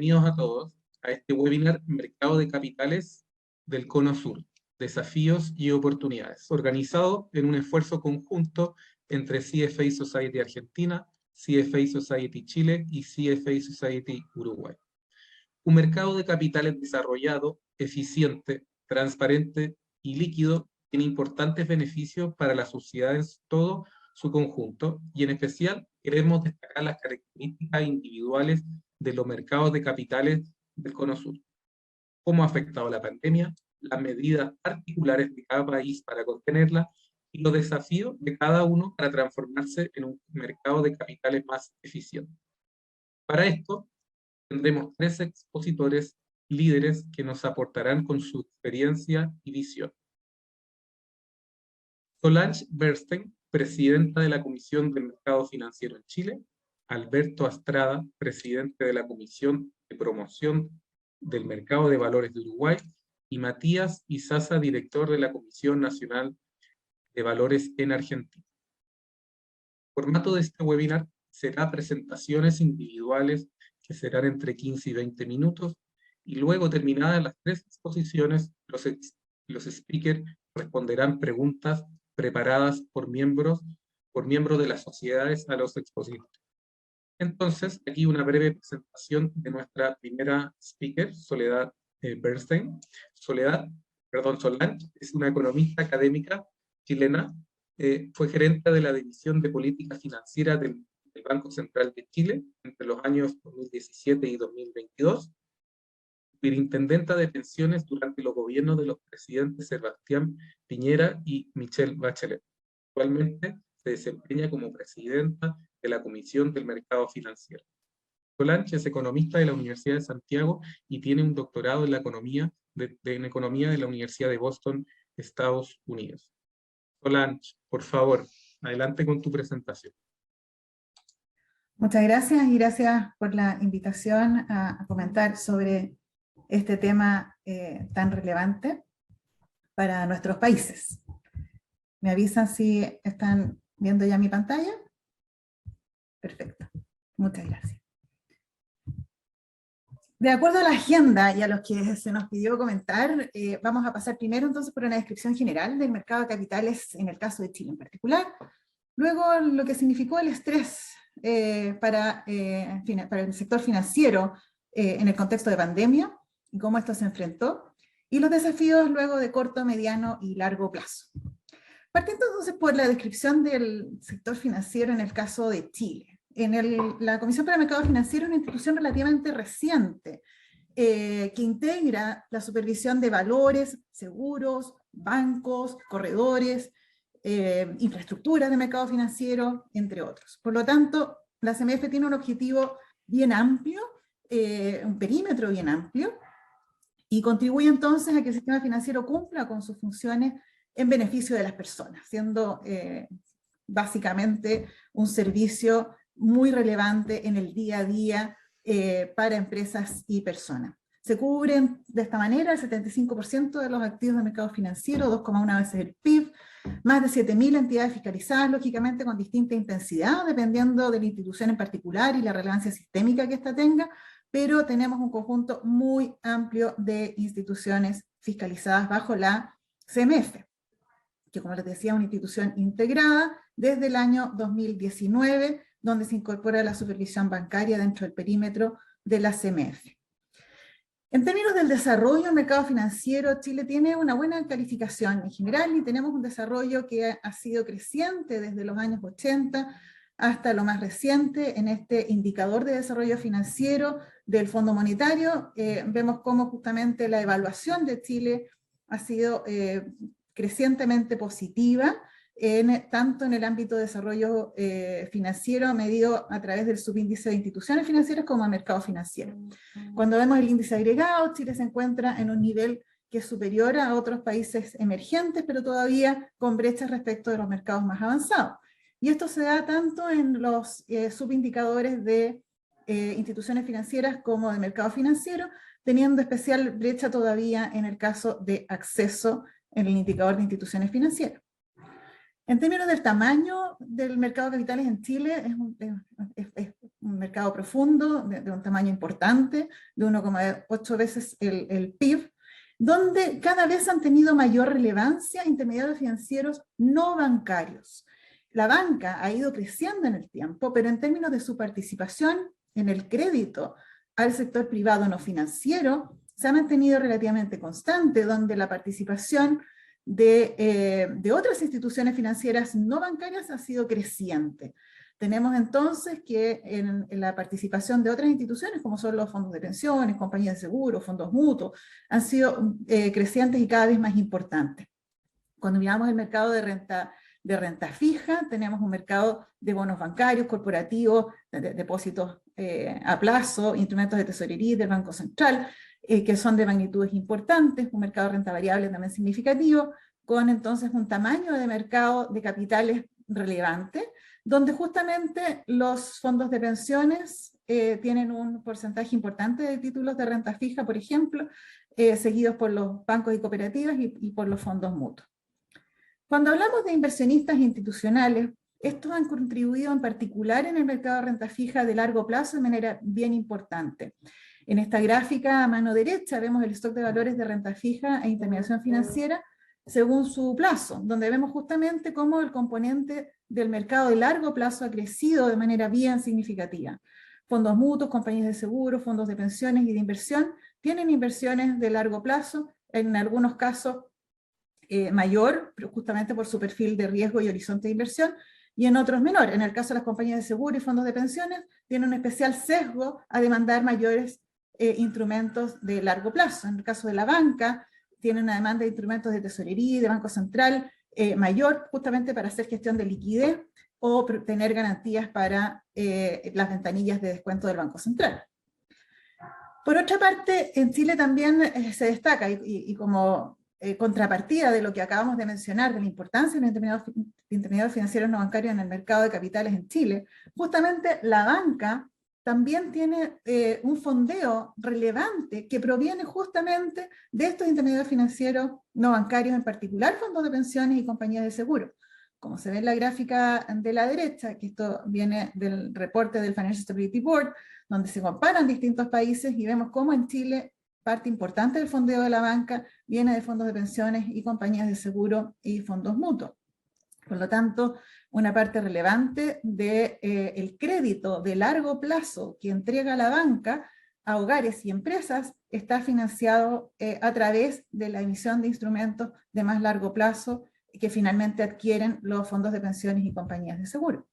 bienvenidos a todos a este webinar Mercado de Capitales del Cono Sur, Desafíos y Oportunidades, organizado en un esfuerzo conjunto entre CFA Society Argentina, CFA Society Chile y CFA Society Uruguay. Un mercado de capitales desarrollado, eficiente, transparente y líquido tiene importantes beneficios para la sociedad en todo su conjunto, y en especial queremos destacar las características individuales de los mercados de capitales del Cono Sur. Cómo ha afectado la pandemia, las medidas particulares de cada país para contenerla y los desafíos de cada uno para transformarse en un mercado de capitales más eficiente. Para esto, tendremos 3 expositores líderes que nos aportarán con su experiencia y visión. Solange Bernstein, presidenta de la Comisión del Mercado Financiero en Chile; Alberto Astrada, presidente de la Comisión de Promoción del Mercado de Valores de Uruguay; y Matías Izaza, director de la Comisión Nacional de Valores en Argentina. El formato de este webinar será presentaciones individuales que serán entre 15 y 20 minutos, y luego, terminadas las 3 exposiciones, los speakers responderán preguntas preparadas por miembros de las sociedades a los expositores. Entonces, aquí una breve presentación de nuestra primera speaker, Soledad Bernstein. Solange es una economista académica chilena, fue gerente de la División de Política Financiera del Banco Central de Chile entre los años 2017 y 2022, superintendenta de pensiones durante los gobiernos de los presidentes Sebastián Piñera y Michelle Bachelet. Actualmente se desempeña como presidenta de la Comisión del Mercado Financiero. Solange es economista de la Universidad de Santiago y tiene un doctorado en economía de la Universidad de Boston, Estados Unidos. Solange, por favor, adelante con tu presentación. Muchas gracias, y gracias por la invitación a comentar sobre este tema tan relevante para nuestros países. ¿Me avisan si están viendo ya mi pantalla? Perfecto, muchas gracias. De acuerdo a la agenda y a los que se nos pidió comentar, vamos a pasar primero entonces por una descripción general del mercado de capitales en el caso de Chile en particular, luego lo que significó el estrés para el sector financiero en el contexto de pandemia y cómo esto se enfrentó, y los desafíos luego de corto, mediano y largo plazo. Partiendo entonces por la descripción del sector financiero en el caso de Chile. La Comisión para el Mercado Financiero es una institución relativamente reciente que integra la supervisión de valores, seguros, bancos, corredores, infraestructuras de mercado financiero, entre otros. Por lo tanto, la CMF tiene un objetivo bien amplio, un perímetro bien amplio, y contribuye entonces a que el sistema financiero cumpla con sus funciones en beneficio de las personas, siendo básicamente un servicio muy relevante en el día a día para empresas y personas. Se cubren de esta manera el 75% de los activos del mercado financiero, 2,1 veces el PIB, más de 7.000 entidades fiscalizadas, lógicamente con distinta intensidad, dependiendo de la institución en particular y la relevancia sistémica que ésta tenga, pero tenemos un conjunto muy amplio de instituciones fiscalizadas bajo la CMF, que, como les decía, es una institución integrada desde el año 2019, donde se incorpora la supervisión bancaria dentro del perímetro de la CMF. En términos del desarrollo del mercado financiero, Chile tiene una buena calificación en general, y tenemos un desarrollo que ha sido creciente desde los años 80 hasta lo más reciente. En este indicador de desarrollo financiero del Fondo Monetario, vemos cómo justamente la evaluación de Chile ha sido crecientemente positiva, tanto en el ámbito de desarrollo financiero medido a través del subíndice de instituciones financieras como a mercado financiero. Cuando vemos el índice agregado, Chile se encuentra en un nivel que es superior a otros países emergentes, pero todavía con brechas respecto de los mercados más avanzados. Y esto se da tanto en los subindicadores de instituciones financieras como de mercado financiero, teniendo especial brecha todavía en el caso de acceso en el indicador de instituciones financieras. En términos del tamaño del mercado de capitales en Chile, es un mercado profundo de un tamaño importante, de 1,8 veces el PIB, donde cada vez han tenido mayor relevancia intermediarios financieros no bancarios. La banca ha ido creciendo en el tiempo, pero en términos de su participación en el crédito al sector privado no financiero, se ha mantenido relativamente constante, donde la participación de otras instituciones financieras no bancarias ha sido creciente. Tenemos entonces que en la participación de otras instituciones, como son los fondos de pensiones, compañías de seguro, fondos mutuos, han sido crecientes y cada vez más importantes. Cuando miramos el mercado de renta fija, tenemos un mercado de bonos bancarios, corporativos, depósitos a plazo, instrumentos de tesorería del Banco Central, que son de magnitudes importantes, un mercado de renta variable también significativo, con entonces un tamaño de mercado de capitales relevante, donde justamente los fondos de pensiones tienen un porcentaje importante de títulos de renta fija, por ejemplo, seguidos por los bancos y cooperativas y por los fondos mutuos. Cuando hablamos de inversionistas institucionales, estos han contribuido en particular en el mercado de renta fija de largo plazo de manera bien importante. En esta gráfica a mano derecha vemos el stock de valores de renta fija e intermediación financiera según su plazo, donde vemos justamente cómo el componente del mercado de largo plazo ha crecido de manera bien significativa. Fondos mutuos, compañías de seguro, fondos de pensiones y de inversión tienen inversiones de largo plazo, en algunos casos mayor, pero justamente por su perfil de riesgo y horizonte de inversión, y en otros menor. En el caso de las compañías de seguro y fondos de pensiones, tienen un especial sesgo a demandar mayores instrumentos de largo plazo. En el caso de la banca, tienen una demanda de instrumentos de tesorería y de Banco Central mayor, justamente para hacer gestión de liquidez o tener garantías para las ventanillas de descuento del Banco Central. Por otra parte, en Chile también se destaca, y como contrapartida de lo que acabamos de mencionar, de la importancia de los intermediarios financieros no bancarios en el mercado de capitales en Chile, justamente la banca también tiene un fondeo relevante que proviene justamente de estos intermediarios financieros no bancarios, en particular fondos de pensiones y compañías de seguro. Como se ve en la gráfica de la derecha, que esto viene del reporte del Financial Stability Board, donde se comparan distintos países y vemos cómo en Chile parte importante del fondeo de la banca viene de fondos de pensiones y compañías de seguro y fondos mutuos. Por lo tanto, una parte relevante del crédito de largo plazo que entrega la banca a hogares y empresas está financiado a través de la emisión de instrumentos de más largo plazo que finalmente adquieren los fondos de pensiones y compañías de seguro.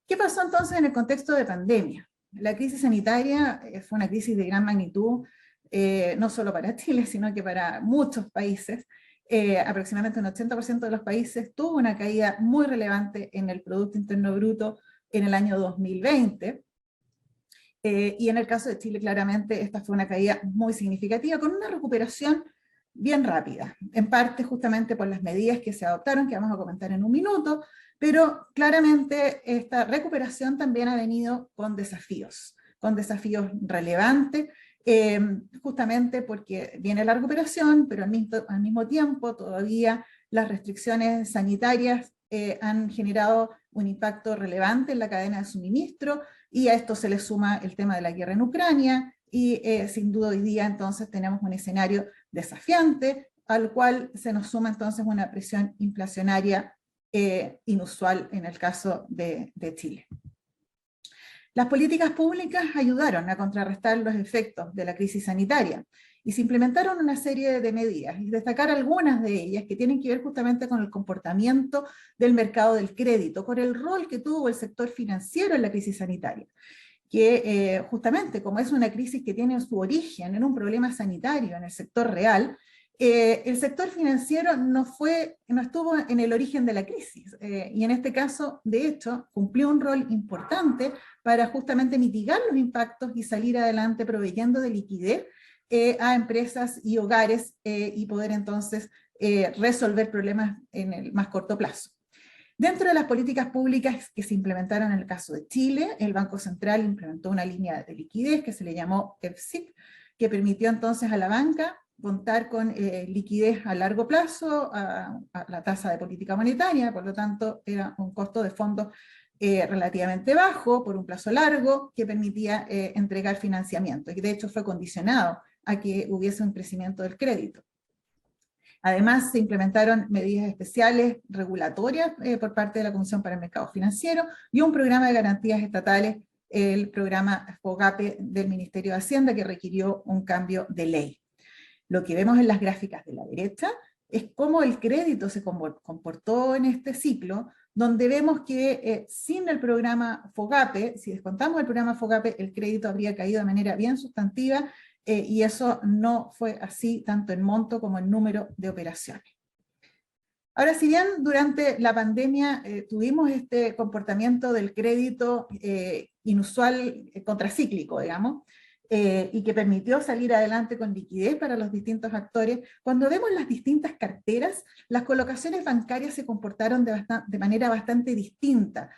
¿Qué pasó entonces en el contexto de pandemia? La crisis sanitaria fue una crisis de gran magnitud, no solo para Chile, sino que para muchos países. Aproximadamente un 80% de los países tuvo una caída muy relevante en el Producto Interno Bruto en el año 2020. Y en el caso de Chile, claramente, esta fue una caída muy significativa, con una recuperación bien rápida, en parte justamente por las medidas que se adoptaron, que vamos a comentar en un minuto, pero claramente esta recuperación también ha venido con desafíos relevantes, justamente porque viene la recuperación, pero al mismo tiempo todavía las restricciones sanitarias han generado un impacto relevante en la cadena de suministro, y a esto se le suma el tema de la guerra en Ucrania, y sin duda hoy día entonces tenemos un escenario desafiante, al cual se nos suma entonces una presión inflacionaria inusual en el caso de Chile. Las políticas públicas ayudaron a contrarrestar los efectos de la crisis sanitaria y se implementaron una serie de medidas, y destacar algunas de ellas que tienen que ver justamente con el comportamiento del mercado del crédito, con el rol que tuvo el sector financiero en la crisis sanitaria, que justamente como es una crisis que tiene su origen en un problema sanitario en el sector real, el sector financiero no estuvo en el origen de la crisis, y en este caso, de hecho, cumplió un rol importante para justamente mitigar los impactos y salir adelante proveyendo de liquidez a empresas y hogares y poder entonces resolver problemas en el más corto plazo. Dentro de las políticas públicas que se implementaron en el caso de Chile, el Banco Central implementó una línea de liquidez que se le llamó EFSIC, que permitió entonces a la banca contar con liquidez a largo plazo a la tasa de política monetaria, por lo tanto era un costo de fondos relativamente bajo, por un plazo largo, que permitía entregar financiamiento, y de hecho fue condicionado a que hubiese un crecimiento del crédito. Además, se implementaron medidas especiales regulatorias por parte de la Comisión para el Mercado Financiero y un programa de garantías estatales, el programa FOGAPE del Ministerio de Hacienda, que requirió un cambio de ley. Lo que vemos en las gráficas de la derecha es cómo el crédito se comportó en este ciclo, donde vemos que sin el programa FOGAPE, si descontamos el programa FOGAPE, el crédito habría caído de manera bien sustantiva, y eso no fue así tanto en monto como en número de operaciones. Ahora, si bien durante la pandemia tuvimos este comportamiento del crédito inusual, contracíclico, digamos, y que permitió salir adelante con liquidez para los distintos actores, cuando vemos las distintas carteras, las colocaciones bancarias se comportaron de manera bastante distinta.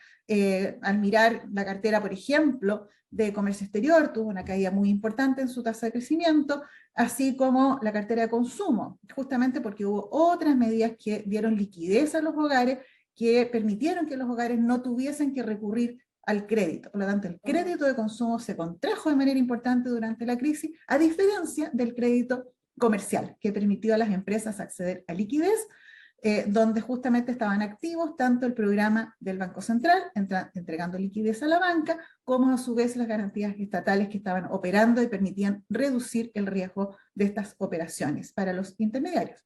Al mirar la cartera, por ejemplo, de comercio exterior, tuvo una caída muy importante en su tasa de crecimiento, así como la cartera de consumo, justamente porque hubo otras medidas que dieron liquidez a los hogares, que permitieron que los hogares no tuviesen que recurrir al crédito. Por lo tanto, el crédito de consumo se contrajo de manera importante durante la crisis, a diferencia del crédito comercial, que permitió a las empresas acceder a liquidez, donde justamente estaban activos tanto el programa del Banco Central, entregando liquidez a la banca, como a su vez las garantías estatales que estaban operando y permitían reducir el riesgo de estas operaciones para los intermediarios.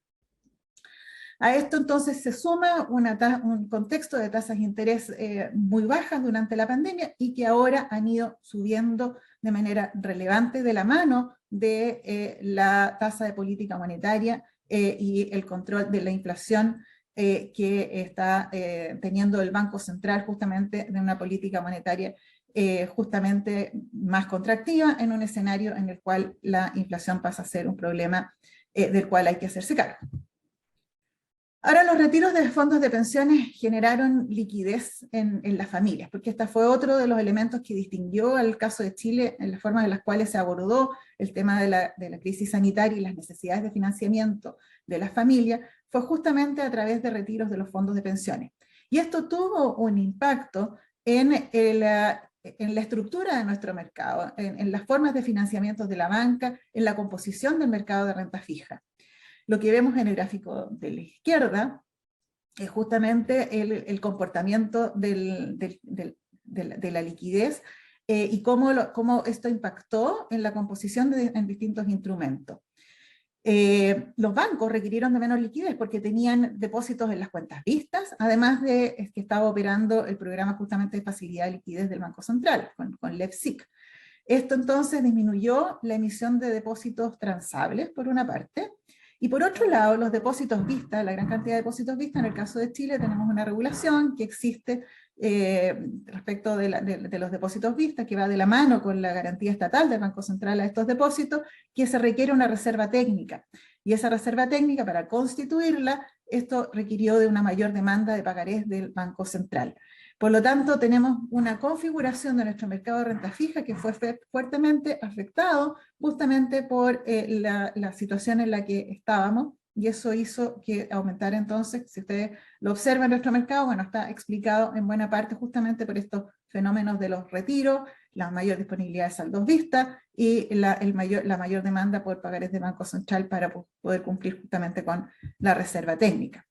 A esto entonces se suma un contexto de tasas de interés muy bajas durante la pandemia y que ahora han ido subiendo de manera relevante de la mano de la tasa de política monetaria y el control de la inflación que está teniendo el Banco Central, justamente de una política monetaria justamente más contractiva en un escenario en el cual la inflación pasa a ser un problema del cual hay que hacerse cargo. Ahora, los retiros de fondos de pensiones generaron liquidez en las familias, porque este fue otro de los elementos que distinguió al caso de Chile en la forma en las cuales se abordó el tema de la crisis sanitaria y las necesidades de financiamiento de las familias, fue justamente a través de retiros de los fondos de pensiones. Y esto tuvo un impacto en la estructura de nuestro mercado, en las formas de financiamiento de la banca, en la composición del mercado de renta fija. Lo que vemos en el gráfico de la izquierda es justamente el comportamiento de la liquidez y cómo esto impactó en la composición en distintos instrumentos. Los bancos requirieron de menos liquidez porque tenían depósitos en las cuentas vistas, además de que estaba operando el programa justamente de facilidad de liquidez del Banco Central, con LEFSIC. Esto entonces disminuyó la emisión de depósitos transables, por una parte, y por otro lado, los depósitos vistas, la gran cantidad de depósitos vistas, en el caso de Chile tenemos una regulación que existe respecto de los depósitos vistas, que va de la mano con la garantía estatal del Banco Central a estos depósitos, que se requiere una reserva técnica. Y esa reserva técnica, para constituirla, esto requirió de una mayor demanda de pagarés del Banco Central. Por lo tanto, tenemos una configuración de nuestro mercado de renta fija que fue fuertemente afectado justamente por la situación en la que estábamos, y eso hizo que aumentara entonces, si ustedes lo observan en nuestro mercado, bueno, está explicado en buena parte justamente por estos fenómenos de los retiros, la mayor disponibilidad de saldos vistas y la mayor demanda por pagarés de Banco Central para poder cumplir justamente con la reserva técnica.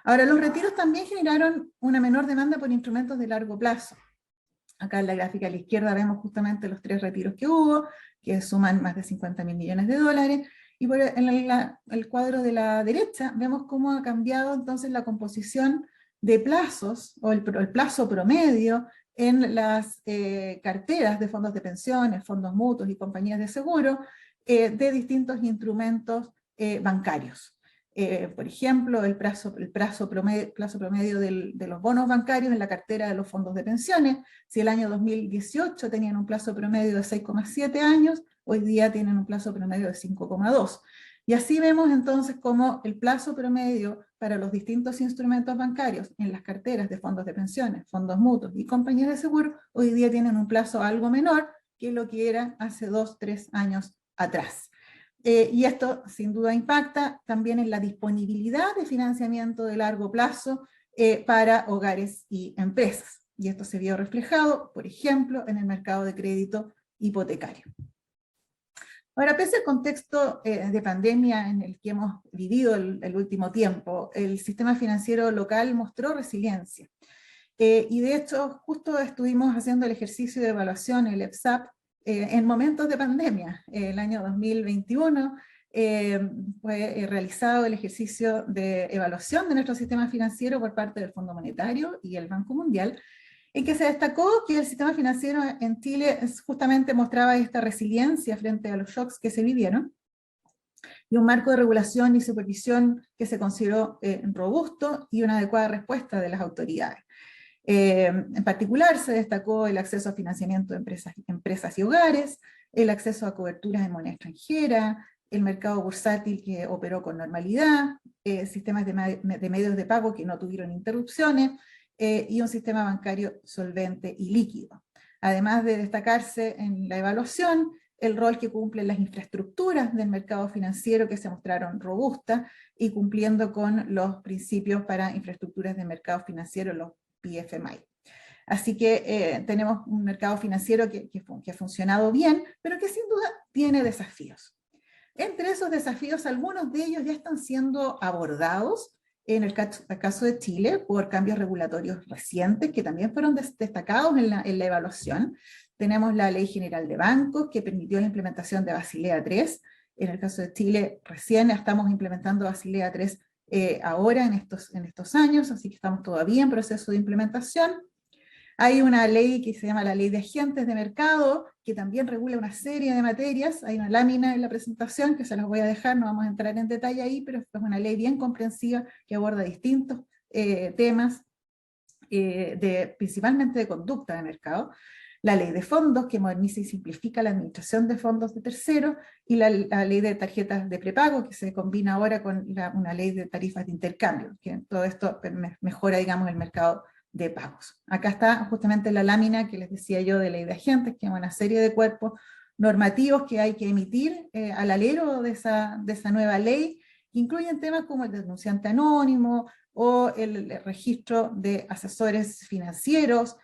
Ahora, los retiros también generaron una menor demanda por instrumentos de largo plazo. Acá en la gráfica a la izquierda vemos justamente los 3 retiros que hubo, que suman más de 50.000 millones de dólares, y en el cuadro de la derecha vemos cómo ha cambiado entonces la composición de plazos, o el plazo promedio en las carteras de fondos de pensiones, fondos mutuos y compañías de seguro, de distintos instrumentos bancarios. Por ejemplo, el plazo promedio de los bonos bancarios en la cartera de los fondos de pensiones. Si el año 2018 tenían un plazo promedio de 6,7 años, hoy día tienen un plazo promedio de 5,2. Y así vemos entonces cómo el plazo promedio para los distintos instrumentos bancarios en las carteras de fondos de pensiones, fondos mutuos y compañías de seguro, hoy día tienen un plazo algo menor que lo que era hace 2 o 3 años atrás. Y esto sin duda impacta también en la disponibilidad de financiamiento de largo plazo para hogares y empresas. y esto se vio reflejado, por ejemplo, en el mercado de crédito hipotecario. Ahora, pese al contexto de pandemia en el que hemos vivido el último tiempo, el sistema financiero local mostró resiliencia. Y de hecho, justo estuvimos haciendo el ejercicio de evaluación, el EPSAP, en momentos de pandemia. El año 2021 fue realizado el ejercicio de evaluación de nuestro sistema financiero por parte del Fondo Monetario y el Banco Mundial, en que se destacó que el sistema financiero en Chile justamente mostraba esta resiliencia frente a los shocks que se vivieron, y un marco de regulación y supervisión que se consideró robusto y una adecuada respuesta de las autoridades. En particular se destacó el acceso a financiamiento de empresas y hogares, el acceso a coberturas en moneda extranjera, el mercado bursátil que operó con normalidad, sistemas de medios de pago que no tuvieron interrupciones, y un sistema bancario solvente y líquido. Además de destacarse en la evaluación el rol que cumplen las infraestructuras del mercado financiero, que se mostraron robustas y cumpliendo con los principios para infraestructuras de mercado financiero, los PFMI. Así que tenemos un mercado financiero que ha funcionado bien, pero que sin duda tiene desafíos. Entre esos desafíos, algunos de ellos ya están siendo abordados en el caso de Chile por cambios regulatorios recientes que también fueron destacados en la evaluación. Tenemos la Ley General de Bancos que permitió la implementación de Basilea III. En el caso de Chile recién estamos implementando Basilea III ahora en estos años, así que estamos todavía en proceso de implementación. Hay una ley que se llama la Ley de Agentes de Mercado, que también regula una serie de materias. Hay una lámina en la presentación que se las voy a dejar, no vamos a entrar en detalle ahí, pero es una ley bien comprensiva que aborda distintos temas, principalmente de conducta de mercado. La ley de fondos, que moderniza y simplifica la administración de fondos de terceros, y la ley de tarjetas de prepago, que se combina ahora con una ley de tarifas de intercambio, que todo esto mejora, digamos, el mercado de pagos. Acá está justamente la lámina que les decía yo de ley de agentes, que es una serie de cuerpos normativos que hay que emitir al alero de esa nueva ley, que incluyen temas como el denunciante anónimo o el registro de asesores financieros.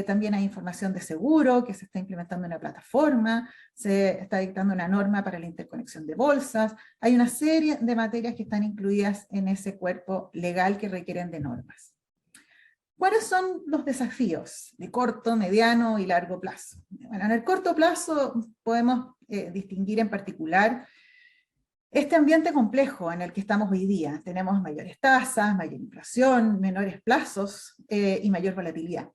También hay información de seguro que se está implementando en la plataforma, se está dictando una norma para la interconexión de bolsas. Hay una serie de materias que están incluidas en ese cuerpo legal que requieren de normas. ¿Cuáles son los desafíos de corto, mediano y largo plazo? Bueno, en el corto plazo podemos distinguir en particular este ambiente complejo en el que estamos hoy día. Tenemos mayores tasas, mayor inflación, menores plazos y mayor volatilidad.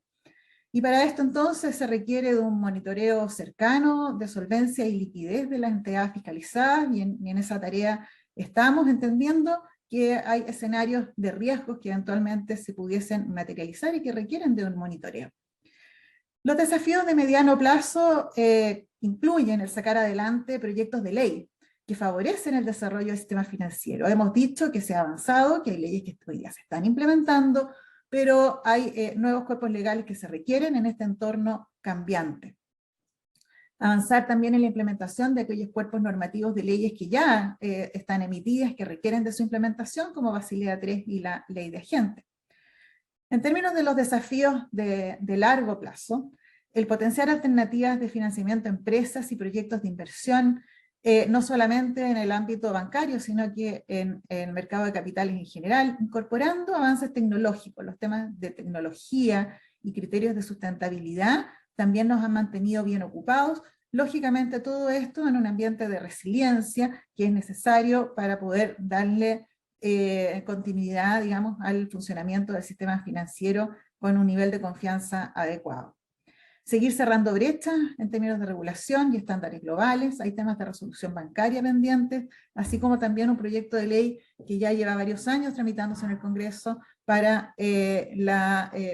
Y para esto entonces se requiere de un monitoreo cercano de solvencia y liquidez de las entidades fiscalizadas, y en esa tarea estamos entendiendo que hay escenarios de riesgos que eventualmente se pudiesen materializar y que requieren de un monitoreo. Los desafíos de mediano plazo incluyen el sacar adelante proyectos de ley que favorecen el desarrollo del sistema financiero. Hemos dicho que se ha avanzado, que hay leyes que hoy día se están implementando, pero hay nuevos cuerpos legales que se requieren en este entorno cambiante. Avanzar también en la implementación de aquellos cuerpos normativos de leyes que ya están emitidas, que requieren de su implementación, como Basilea III y la Ley de Agentes. En términos de los desafíos de largo plazo, el potenciar alternativas de financiamiento a empresas y proyectos de inversión, no solamente en el ámbito bancario, sino que en el mercado de capitales en general, incorporando avances tecnológicos. Los temas de tecnología y criterios de sustentabilidad también nos han mantenido bien ocupados. Lógicamente todo esto en un ambiente de resiliencia que es necesario para poder darle continuidad, digamos, al funcionamiento del sistema financiero con un nivel de confianza adecuado. Seguir cerrando brechas en términos de regulación y estándares globales. Hay temas de resolución bancaria pendientes, así como también un proyecto de ley que ya lleva varios años tramitándose en el Congreso para el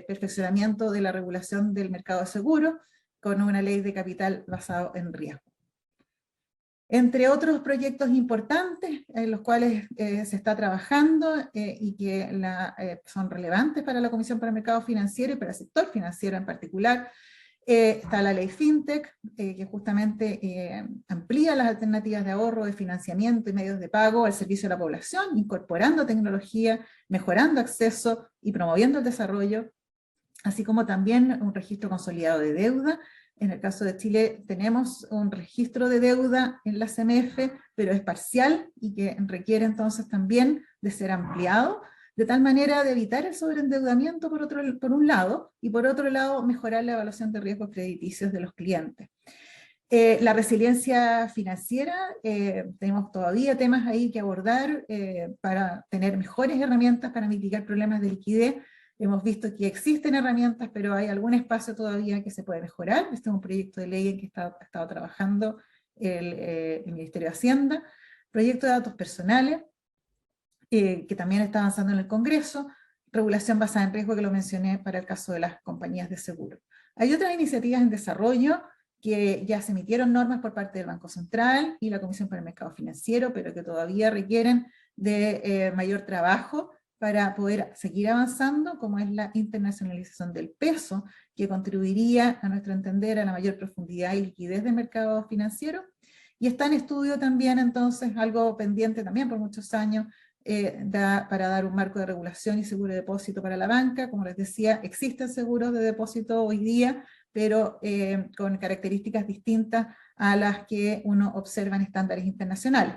perfeccionamiento de la regulación del mercado de seguros, con una ley de capital basado en riesgo. Entre otros proyectos importantes en los cuales se está trabajando y que son relevantes para la Comisión para el Mercado Financiero y para el sector financiero en particular, está la ley FinTech, que justamente amplía las alternativas de ahorro, de financiamiento y medios de pago al servicio de la población, incorporando tecnología, mejorando acceso y promoviendo el desarrollo. así como también un registro consolidado de deuda. En el caso de Chile tenemos un registro de deuda en la CMF, pero es parcial y que requiere entonces también de ser ampliado, de tal manera de evitar el sobreendeudamiento por un lado, y por otro lado mejorar la evaluación de riesgos crediticios de los clientes. La resiliencia financiera, tenemos todavía temas ahí que abordar para tener mejores herramientas para mitigar problemas de liquidez. Hemos visto que existen herramientas, pero hay algún espacio todavía que se puede mejorar. Este es un proyecto de ley en que ha estado trabajando el Ministerio de Hacienda. Proyecto de datos personales, que también está avanzando en el Congreso. Regulación basada en riesgo, que lo mencioné para el caso de las compañías de seguro. Hay otras iniciativas en desarrollo que ya se emitieron normas por parte del Banco Central y la Comisión para el Mercado Financiero, pero que todavía requieren de mayor trabajo para poder seguir avanzando, como es la internacionalización del peso, que contribuiría, a nuestro entender, a la mayor profundidad y liquidez del mercado financiero. Y está en estudio también, entonces, algo pendiente también por muchos años, para dar un marco de regulación y seguro de depósito para la banca. Como les decía, existen seguros de depósito hoy día, pero con características distintas a las que uno observa en estándares internacionales.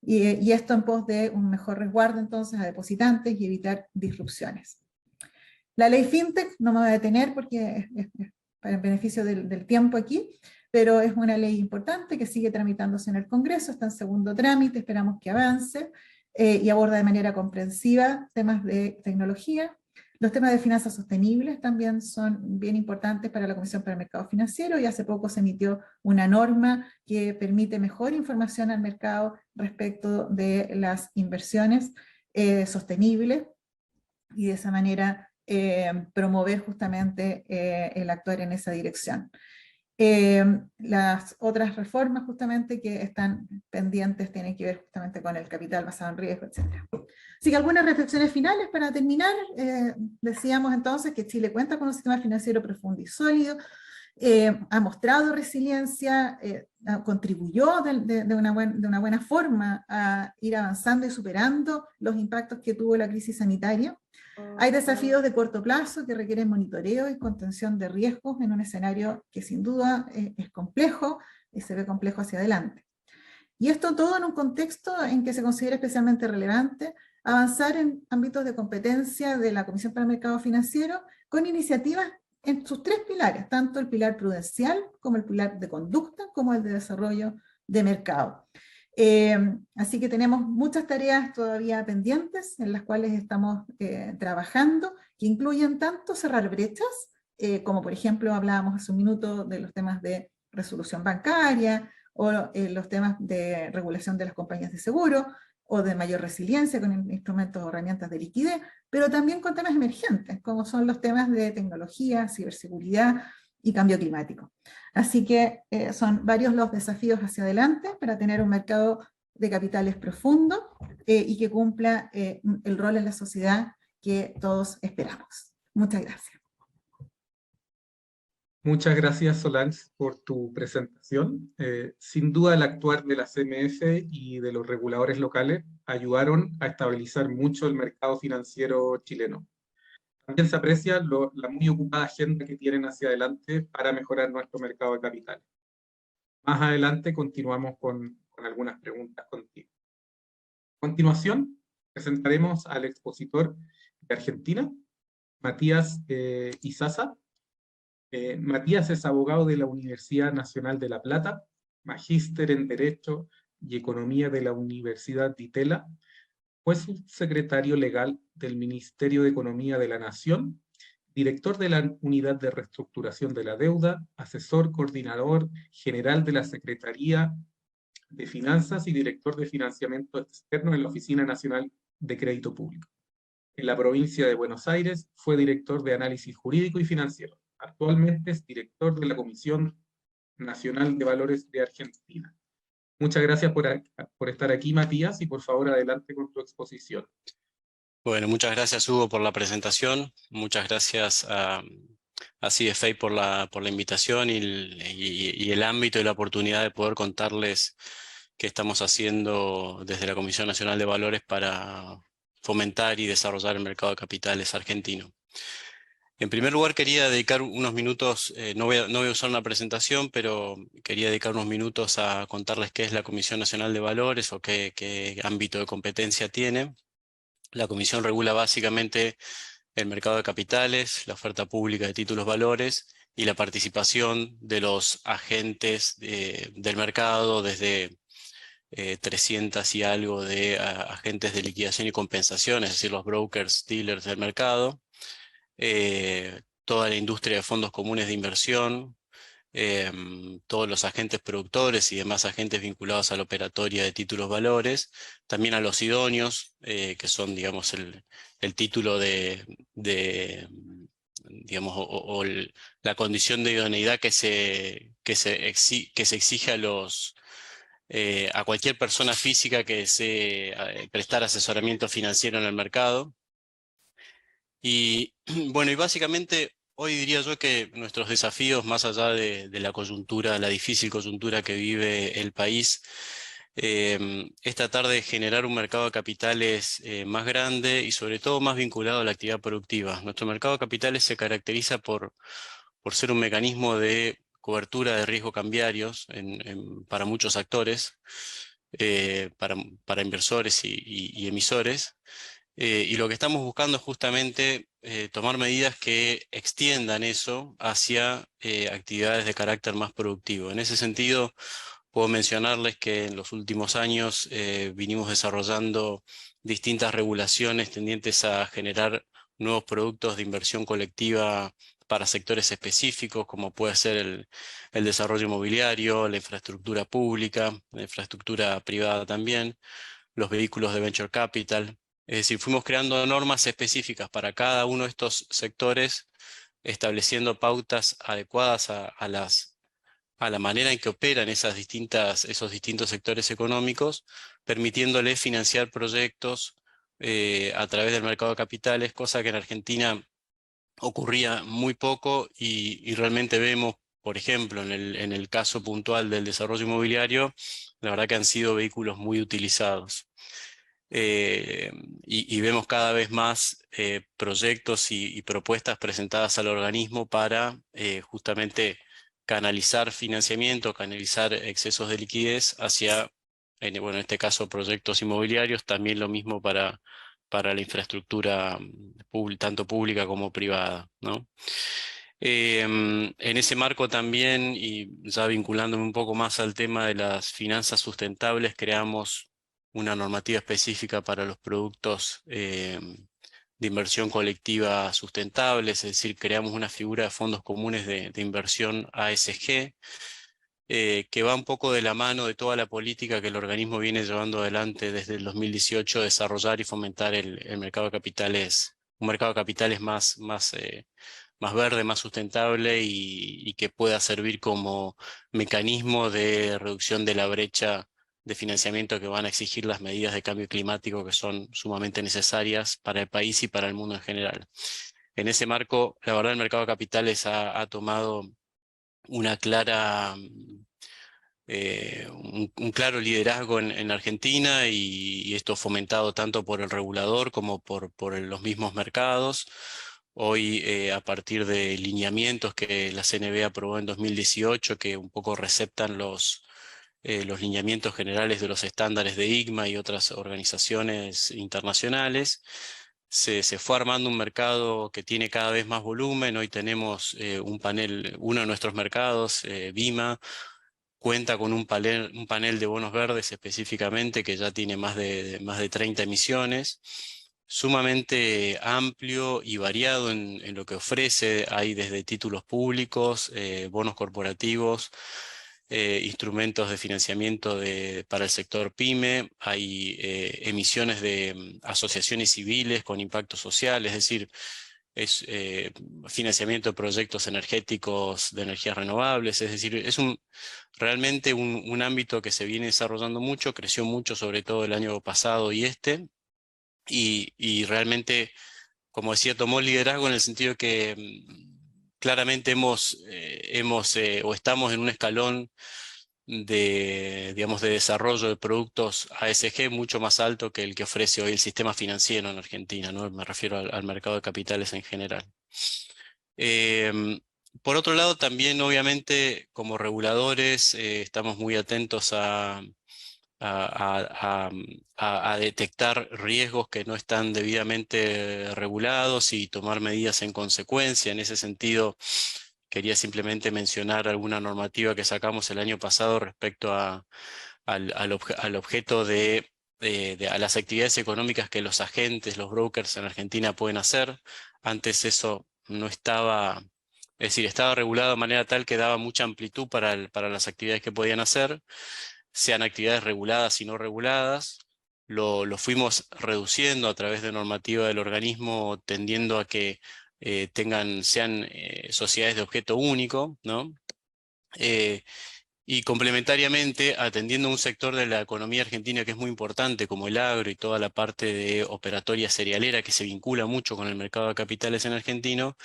Y esto en pos de un mejor resguardo entonces a depositantes y evitar disrupciones. La ley FinTech no me voy a detener porque es para el beneficio del tiempo aquí, pero es una ley importante que sigue tramitándose en el Congreso, está en segundo trámite, esperamos que avance, y aborda de manera comprensiva temas de tecnología. Los temas de finanzas sostenibles también son bien importantes para la Comisión para el Mercado Financiero, y hace poco se emitió una norma que permite mejor información al mercado respecto de las inversiones sostenibles, y de esa manera promover justamente el actuar en esa dirección. Las otras reformas justamente que están pendientes tienen que ver justamente con el capital basado en riesgo, etc. Así que algunas reflexiones finales para terminar. Decíamos entonces que Chile cuenta con un sistema financiero profundo y sólido, ha mostrado resiliencia, contribuyó de una buena forma a ir avanzando y superando los impactos que tuvo la crisis sanitaria. Hay desafíos de corto plazo que requieren monitoreo y contención de riesgos en un escenario que sin duda es complejo y se ve complejo hacia adelante. Y esto todo en un contexto en que se considera especialmente relevante avanzar en ámbitos de competencia de la Comisión para el Mercado Financiero con iniciativas en sus tres pilares, tanto el pilar prudencial como el pilar de conducta, como el de desarrollo de mercado. Así que tenemos muchas tareas todavía pendientes en las cuales estamos trabajando, que incluyen tanto cerrar brechas, como por ejemplo hablábamos hace un minuto de los temas de resolución bancaria, o los temas de regulación de las compañías de seguro, o de mayor resiliencia con instrumentos o herramientas de liquidez, pero también con temas emergentes, como son los temas de tecnología, ciberseguridad y cambio climático. Así que son varios los desafíos hacia adelante para tener un mercado de capitales profundo y que cumpla el rol en la sociedad que todos esperamos. Muchas gracias. Muchas gracias, Solange, por tu presentación. Sin duda, el actuar de la CMF y de los reguladores locales ayudaron a estabilizar mucho el mercado financiero chileno. También se aprecia la muy ocupada agenda que tienen hacia adelante para mejorar nuestro mercado de capitales. Más adelante continuamos con algunas preguntas contigo. A continuación, presentaremos al expositor de Argentina, Matías Izaza. Matías es abogado de la Universidad Nacional de La Plata, magíster en Derecho y Economía de la Universidad de Itela. Fue subsecretario legal del Ministerio de Economía de la Nación, director de la Unidad de Reestructuración de la Deuda, asesor coordinador general de la Secretaría de Finanzas y director de Financiamiento Externo en la Oficina Nacional de Crédito Público. En la provincia de Buenos Aires fue director de Análisis Jurídico y Financiero. Actualmente es director de la Comisión Nacional de Valores de Argentina. Muchas gracias por estar aquí, Matías, y por favor adelante con tu exposición. Bueno, muchas gracias, Hugo, por la presentación. Muchas gracias a CFA por la invitación y el ámbito y la oportunidad de poder contarles qué estamos haciendo desde la Comisión Nacional de Valores para fomentar y desarrollar el mercado de capitales argentino. En primer lugar, quería dedicar unos minutos, no voy a usar una presentación, pero quería dedicar unos minutos a contarles qué es la Comisión Nacional de Valores o qué ámbito de competencia tiene. La Comisión regula básicamente el mercado de capitales, la oferta pública de títulos valores y la participación de los agentes del mercado, desde 300 y algo de agentes de liquidación y compensación, es decir, los brokers, dealers del mercado, toda la industria de fondos comunes de inversión, todos los agentes productores y demás agentes vinculados a la operatoria de títulos valores, también a los idóneos, que son, digamos, el título digamos, la condición de idoneidad que se exige a cualquier persona física que desee prestar asesoramiento financiero en el mercado. Y bueno, y básicamente hoy diría yo que nuestros desafíos, más allá de la coyuntura, la difícil coyuntura que vive el país, es tratar de generar un mercado de capitales más grande y sobre todo más vinculado a la actividad productiva. Nuestro mercado de capitales se caracteriza por ser un mecanismo de cobertura de riesgo cambiarios para muchos actores, para inversores y emisores. Y lo que estamos buscando es justamente tomar medidas que extiendan eso hacia actividades de carácter más productivo. En ese sentido, puedo mencionarles que en los últimos años vinimos desarrollando distintas regulaciones tendientes a generar nuevos productos de inversión colectiva para sectores específicos, como puede ser el desarrollo inmobiliario, la infraestructura pública, la infraestructura privada también, los vehículos de venture capital. Es decir, fuimos creando normas específicas para cada uno de estos sectores, estableciendo pautas adecuadas a la manera en que operan esos distintos sectores económicos, permitiéndoles financiar proyectos a través del mercado de capitales, cosa que en Argentina ocurría muy poco y realmente vemos, por ejemplo, en el caso puntual del desarrollo inmobiliario, la verdad que han sido vehículos muy utilizados. Eh, y vemos cada vez más proyectos y propuestas presentadas al organismo para justamente canalizar financiamiento, canalizar excesos de liquidez hacia, bueno, en este caso, proyectos inmobiliarios, también lo mismo para la infraestructura tanto pública como privada, ¿no? En ese marco también, y ya vinculándome un poco más al tema de las finanzas sustentables, creamos una normativa específica para los productos de inversión colectiva sustentable, es decir, creamos una figura de fondos comunes de inversión ASG, que va un poco de la mano de toda la política que el organismo viene llevando adelante desde el 2018, desarrollar y fomentar el mercado de capitales, un mercado de capitales más verde, más sustentable y que pueda servir como mecanismo de reducción de la brecha de financiamiento que van a exigir las medidas de cambio climático que son sumamente necesarias para el país y para el mundo en general. En ese marco, la verdad, el mercado de capitales ha tomado una clara, un claro liderazgo en Argentina y esto fomentado tanto por el regulador como por los mismos mercados. Hoy, a partir de lineamientos que la CNB aprobó en 2018, que un poco receptan los lineamientos generales de los estándares de ICMA y otras organizaciones internacionales, se fue armando un mercado que tiene cada vez más volumen. Hoy tenemos uno de nuestros mercados, BIMA, cuenta con un panel de bonos verdes específicamente que ya tiene más de 30 emisiones, sumamente amplio y variado en lo que ofrece. Hay desde títulos públicos, bonos corporativos, instrumentos de financiamiento para el sector PYME, hay emisiones de asociaciones civiles con impacto social, es decir, es financiamiento de proyectos energéticos de energías renovables, es decir, es realmente un ámbito que se viene desarrollando mucho, creció mucho sobre todo el año pasado y realmente, como decía, tomó liderazgo en el sentido que claramente o estamos en un escalón digamos, de desarrollo de productos ASG mucho más alto que el que ofrece hoy el sistema financiero en Argentina, ¿no? Me refiero al mercado de capitales en general. Por otro lado, también obviamente como reguladores estamos muy atentos a detectar riesgos que no están debidamente regulados y tomar medidas en consecuencia. En ese sentido, quería simplemente mencionar alguna normativa que sacamos el año pasado respecto al objeto a las actividades económicas que los agentes, los brokers en Argentina pueden hacer. Antes eso no estaba, es decir, estaba regulado de manera tal que daba mucha amplitud para las actividades que podían hacer, sean actividades reguladas y no reguladas. Lo fuimos reduciendo a través de normativa del organismo, tendiendo a que sean sociedades de objeto único, ¿no? Y complementariamente, atendiendo a un sector de la economía argentina que es muy importante, como el agro y toda la parte de operatoria cerealera que se vincula mucho con el mercado de capitales en argentino,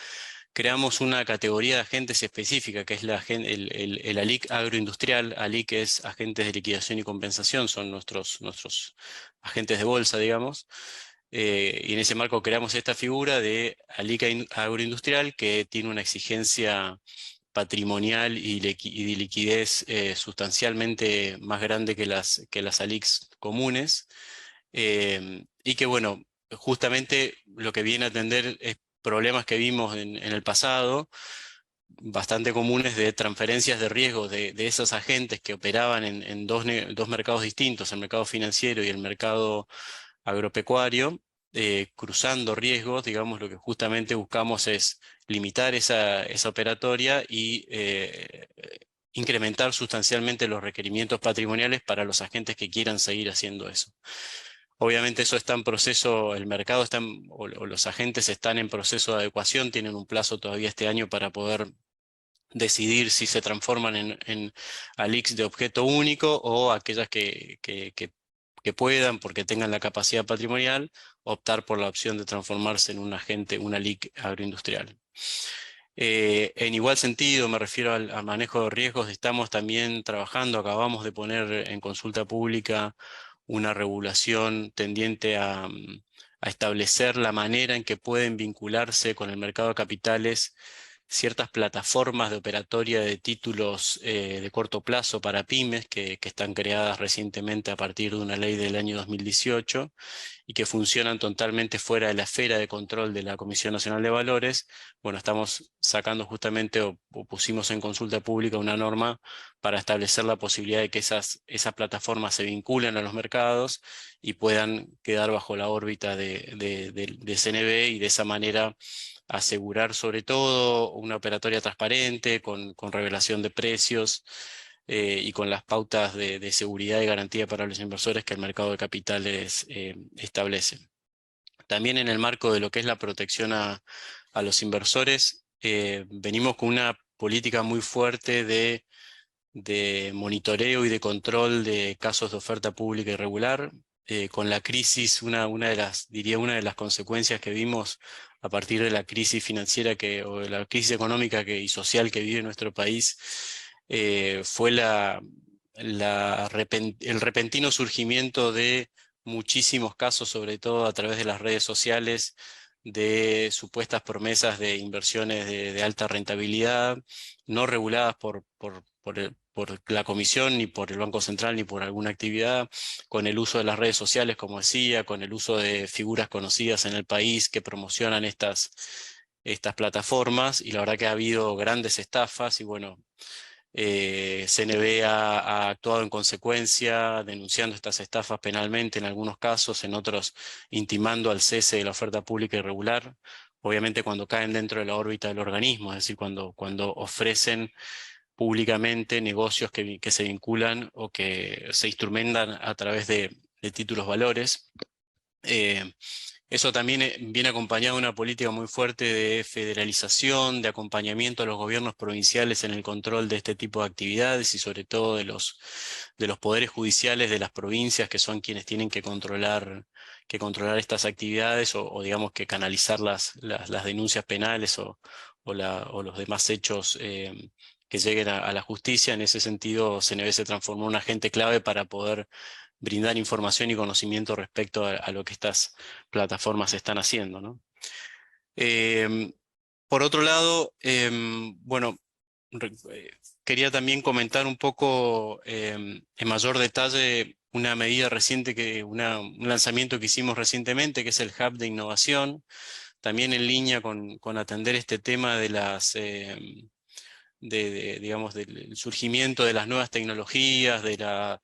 creamos una categoría de agentes específica, que es el ALIC agroindustrial. ALIC es agentes de liquidación y compensación, son nuestros agentes de bolsa, digamos. Y en ese marco creamos esta figura de ALIC agroindustrial, que tiene una exigencia patrimonial y de liquidez sustancialmente más grande que las ALICs comunes, y que, bueno, justamente lo que viene a atender es problemas que vimos en el pasado, bastante comunes, de transferencias de riesgo de esos agentes que operaban en dos mercados distintos, el mercado financiero y el mercado agropecuario, cruzando riesgos. Digamos, lo que justamente buscamos es limitar esa operatoria y incrementar sustancialmente los requerimientos patrimoniales para los agentes que quieran seguir haciendo eso. Obviamente eso está en proceso, el mercado o los agentes están en proceso de adecuación, tienen un plazo todavía este año para poder decidir si se transforman en ALICs de objeto único, o aquellas que puedan, porque tengan la capacidad patrimonial, optar por la opción de transformarse en un agente, una ALIC agroindustrial. En igual sentido, me refiero al manejo de riesgos, estamos también trabajando, acabamos de poner en consulta pública una regulación tendiente a establecer la manera en que pueden vincularse con el mercado de capitales ciertas plataformas de operatoria de títulos de corto plazo para pymes que están creadas recientemente a partir de una ley del año 2018 y que funcionan totalmente fuera de la esfera de control de la Comisión Nacional de Valores. Bueno, estamos sacando justamente o pusimos en consulta pública una norma para establecer la posibilidad de que esas plataformas se vinculen a los mercados y puedan quedar bajo la órbita de CNV, y de esa manera asegurar sobre todo una operatoria transparente, con revelación de precios y con las pautas de seguridad y garantía para los inversores que el mercado de capitales establece. También en el marco de lo que es la protección a los inversores, venimos con una política muy fuerte de monitoreo y de control de casos de oferta pública irregular. Con la crisis, una de las consecuencias que vimos a partir de la crisis financiera o de la crisis económica y social que vive nuestro país, fue el repentino surgimiento de muchísimos casos, sobre todo a través de las redes sociales, de supuestas promesas de inversiones de alta rentabilidad, no reguladas por la Comisión, ni por el Banco Central, ni por alguna actividad, con el uso de las redes sociales, como decía, con el uso de figuras conocidas en el país que promocionan estas plataformas, y la verdad que ha habido grandes estafas. Y bueno, CNV ha actuado en consecuencia, denunciando estas estafas penalmente en algunos casos, en otros intimando al cese de la oferta pública irregular, obviamente cuando caen dentro de la órbita del organismo, es decir, cuando ofrecen públicamente negocios que se vinculan o que se instrumentan a través de títulos valores. Eso también viene acompañado de una política muy fuerte de federalización, de acompañamiento a los gobiernos provinciales en el control de este tipo de actividades, y sobre todo de los poderes judiciales de las provincias, que son quienes tienen que controlar estas actividades, o digamos que canalizar las denuncias penales o los demás hechos que lleguen a la justicia. En ese sentido, CNV se transformó en un agente clave para poder brindar información y conocimiento respecto a lo que estas plataformas están haciendo, ¿no? Por otro lado, bueno, quería también comentar un poco en mayor detalle una medida reciente, un lanzamiento que hicimos recientemente, que es el Hub de Innovación, también en línea con atender este tema de las, digamos, del surgimiento de las nuevas tecnologías, de la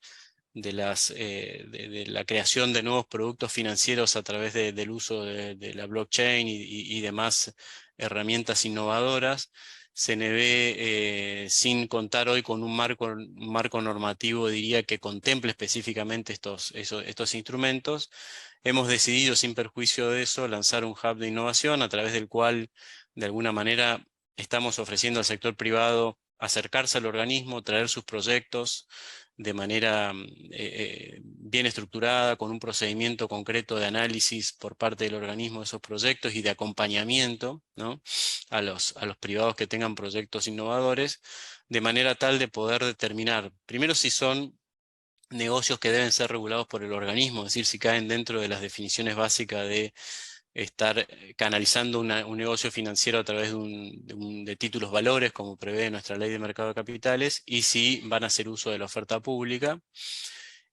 creación de nuevos productos financieros a través del uso de la blockchain y demás herramientas innovadoras. CNV, sin contar hoy con un marco normativo, diría, que contemple específicamente estos instrumentos, hemos decidido, sin perjuicio de eso, lanzar un hub de innovación a través del cual, de alguna manera, estamos ofreciendo al sector privado acercarse al organismo, traer sus proyectos de manera bien estructurada, con un procedimiento concreto de análisis por parte del organismo de esos proyectos y de acompañamiento, ¿no?, a los privados que tengan proyectos innovadores, de manera tal de poder determinar, primero, si son negocios que deben ser regulados por el organismo, es decir, si caen dentro de las definiciones básicas de estar canalizando un negocio financiero a través de títulos valores, como prevé nuestra ley de mercado de capitales, y si van a hacer uso de la oferta pública.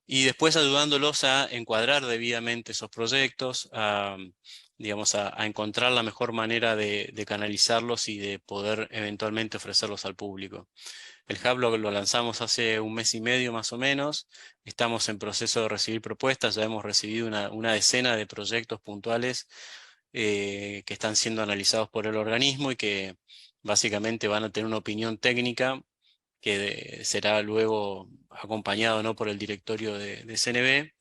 Y después ayudándolos a encuadrar debidamente esos proyectos, digamos, a encontrar la mejor manera de canalizarlos y de poder eventualmente ofrecerlos al público. El Hub lo lanzamos hace un mes y medio más o menos. Estamos en proceso de recibir propuestas. Ya hemos recibido una decena de proyectos puntuales que están siendo analizados por el organismo y que básicamente van a tener una opinión técnica que será luego acompañado, ¿no?, por el directorio de CNV,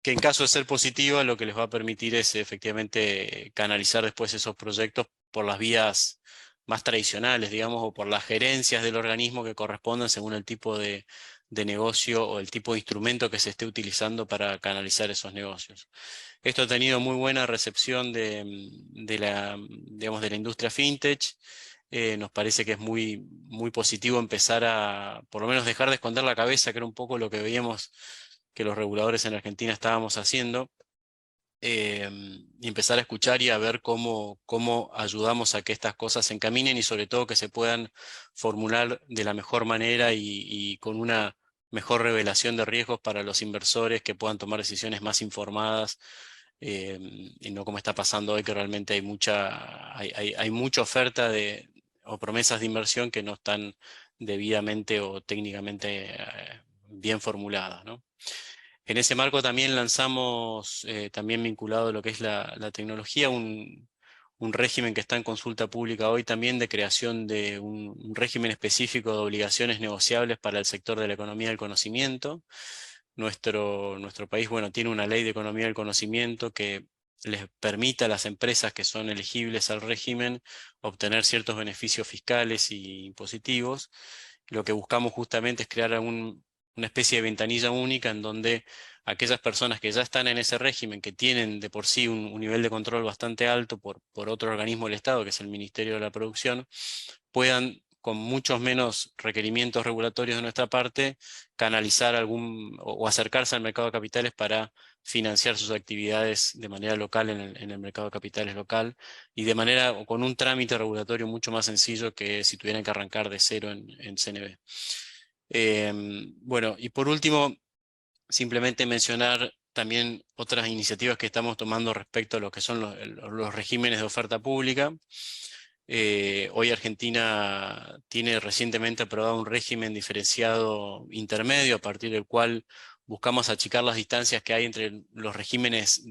que en caso de ser positiva lo que les va a permitir es efectivamente canalizar después esos proyectos por las vías más tradicionales, digamos, o por las gerencias del organismo que correspondan según el tipo de negocio o el tipo de instrumento que se esté utilizando para canalizar esos negocios. Esto ha tenido muy buena recepción digamos, de la industria fintech. Nos parece que es muy, muy positivo empezar a, por lo menos, dejar de esconder la cabeza, que era un poco lo que veíamos que los reguladores en Argentina estábamos haciendo, y empezar a escuchar y a ver cómo ayudamos a que estas cosas se encaminen y sobre todo que se puedan formular de la mejor manera y con una mejor revelación de riesgos para los inversores, que puedan tomar decisiones más informadas, y no como está pasando hoy, que realmente hay mucha oferta o promesas de inversión que no están debidamente o técnicamente bien formuladas, ¿no? En ese marco también lanzamos, también vinculado a lo que es la tecnología, un régimen que está en consulta pública hoy también, de creación de un régimen específico de obligaciones negociables para el sector de la economía del conocimiento. Nuestro país, bueno, tiene una ley de economía del conocimiento que les permite a las empresas que son elegibles al régimen obtener ciertos beneficios fiscales y impositivos. Lo que buscamos justamente es crear una especie de ventanilla única en donde aquellas personas que ya están en ese régimen, que tienen de por sí un nivel de control bastante alto por otro organismo del Estado, que es el Ministerio de la Producción, puedan, con muchos menos requerimientos regulatorios de nuestra parte, canalizar o acercarse al mercado de capitales para financiar sus actividades de manera local en el mercado de capitales local, y de manera o con un trámite regulatorio mucho más sencillo que si tuvieran que arrancar de cero en CNV. Bueno, y por último, simplemente mencionar también otras iniciativas que estamos tomando respecto a lo que son los regímenes de oferta pública. Hoy Argentina tiene recientemente aprobado un régimen diferenciado intermedio, a partir del cual buscamos achicar las distancias que hay entre los regímenes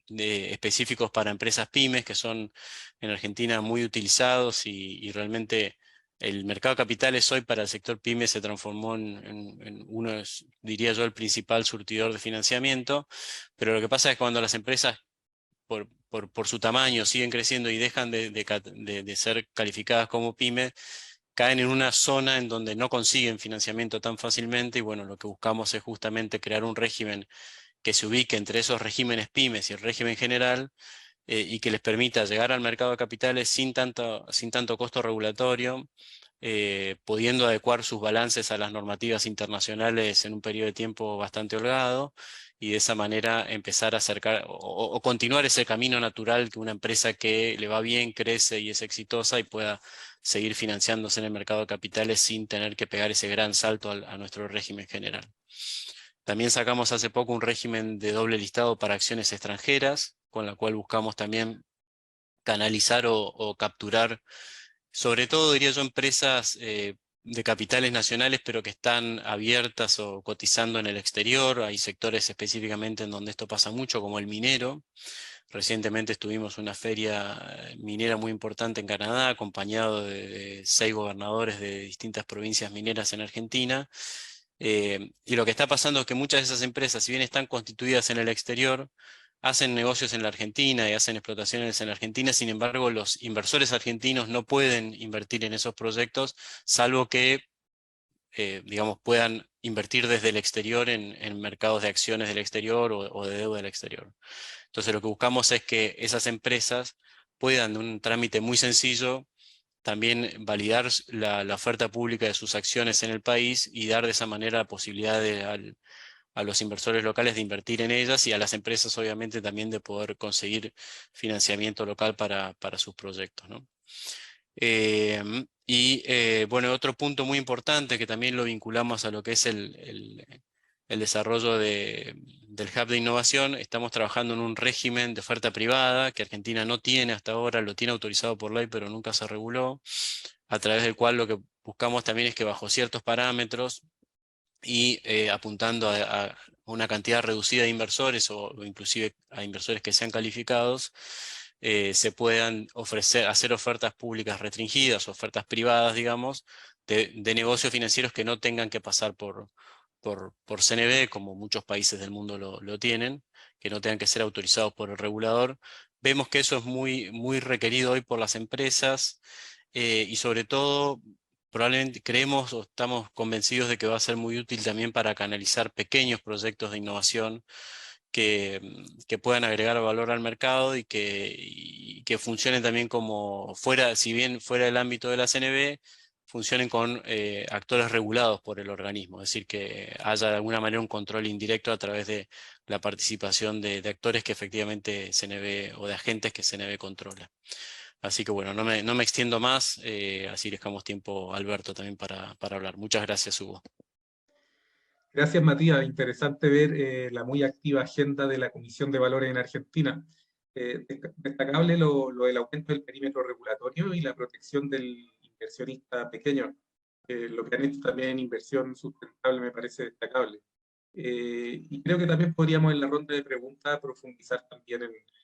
específicos para empresas pymes, que son en Argentina muy utilizados, y realmente el mercado de capitales hoy para el sector pyme se transformó en uno, diría yo, el principal surtidor de financiamiento. Pero lo que pasa es que cuando las empresas por su tamaño siguen creciendo y dejan de ser calificadas como pyme, caen en una zona en donde no consiguen financiamiento tan fácilmente, y bueno, lo que buscamos es justamente crear un régimen que se ubique entre esos regímenes pymes y el régimen general, y que les permita llegar al mercado de capitales sin tanto costo regulatorio, pudiendo adecuar sus balances a las normativas internacionales en un periodo de tiempo bastante holgado, y de esa manera empezar a acercar o continuar ese camino natural que una empresa que le va bien, crece y es exitosa y pueda seguir financiándose en el mercado de capitales sin tener que pegar ese gran salto a nuestro régimen general. También sacamos hace poco un régimen de doble listado para acciones extranjeras, con la cual buscamos también canalizar o capturar, sobre todo diría yo, empresas de capitales nacionales, pero que están abiertas o cotizando en el exterior. Hay sectores específicamente en donde esto pasa mucho, como el minero. Recientemente estuvimos en una feria minera muy importante en Canadá, acompañado de 6 gobernadores de distintas provincias mineras en Argentina. Y lo que está pasando es que muchas de esas empresas, si bien están constituidas en el exterior, hacen negocios en la Argentina y hacen explotaciones en la Argentina. Sin embargo, los inversores argentinos no pueden invertir en esos proyectos, salvo que digamos, puedan invertir desde el exterior en mercados de acciones del exterior o de deuda del exterior. Entonces lo que buscamos es que esas empresas puedan, de un trámite muy sencillo, también validar la oferta pública de sus acciones en el país y dar de esa manera la posibilidad a los inversores locales de invertir en ellas, y a las empresas obviamente también de poder conseguir financiamiento local para sus proyectos, ¿no? Bueno, otro punto muy importante que también lo vinculamos a lo que es el desarrollo del Hub de Innovación. Estamos trabajando en un régimen de oferta privada que Argentina no tiene hasta ahora, lo tiene autorizado por ley, pero nunca se reguló, a través del cual lo que buscamos también es que bajo ciertos parámetros y apuntando a una cantidad reducida de inversores o inclusive a inversores que sean calificados, se puedan hacer ofertas públicas restringidas, ofertas privadas, digamos, de negocios financieros que no tengan que pasar por CNB, como muchos países del mundo lo tienen, que no tengan que ser autorizados por el regulador. Vemos que eso es muy requerido hoy por las empresas, y sobre todo probablemente creemos o estamos convencidos de que va a ser muy útil también para canalizar pequeños proyectos de innovación que puedan agregar valor al mercado y que funcionen también como si bien fuera del ámbito de la CNB, funcionen con actores regulados por el organismo, es decir, que haya de alguna manera un control indirecto a través de la participación de actores que efectivamente CNB o de agentes que CNB controla. Así que bueno, no me extiendo más, así dejamos tiempo a Alberto también para hablar. Muchas gracias, Hugo. Gracias, Matías. Interesante ver la muy activa agenda de la Comisión de Valores en Argentina. Destacable lo del aumento del perímetro regulatorio y la protección del inversionista pequeño. Lo que han hecho también en inversión sustentable me parece destacable. Y creo que también podríamos en la ronda de preguntas profundizar también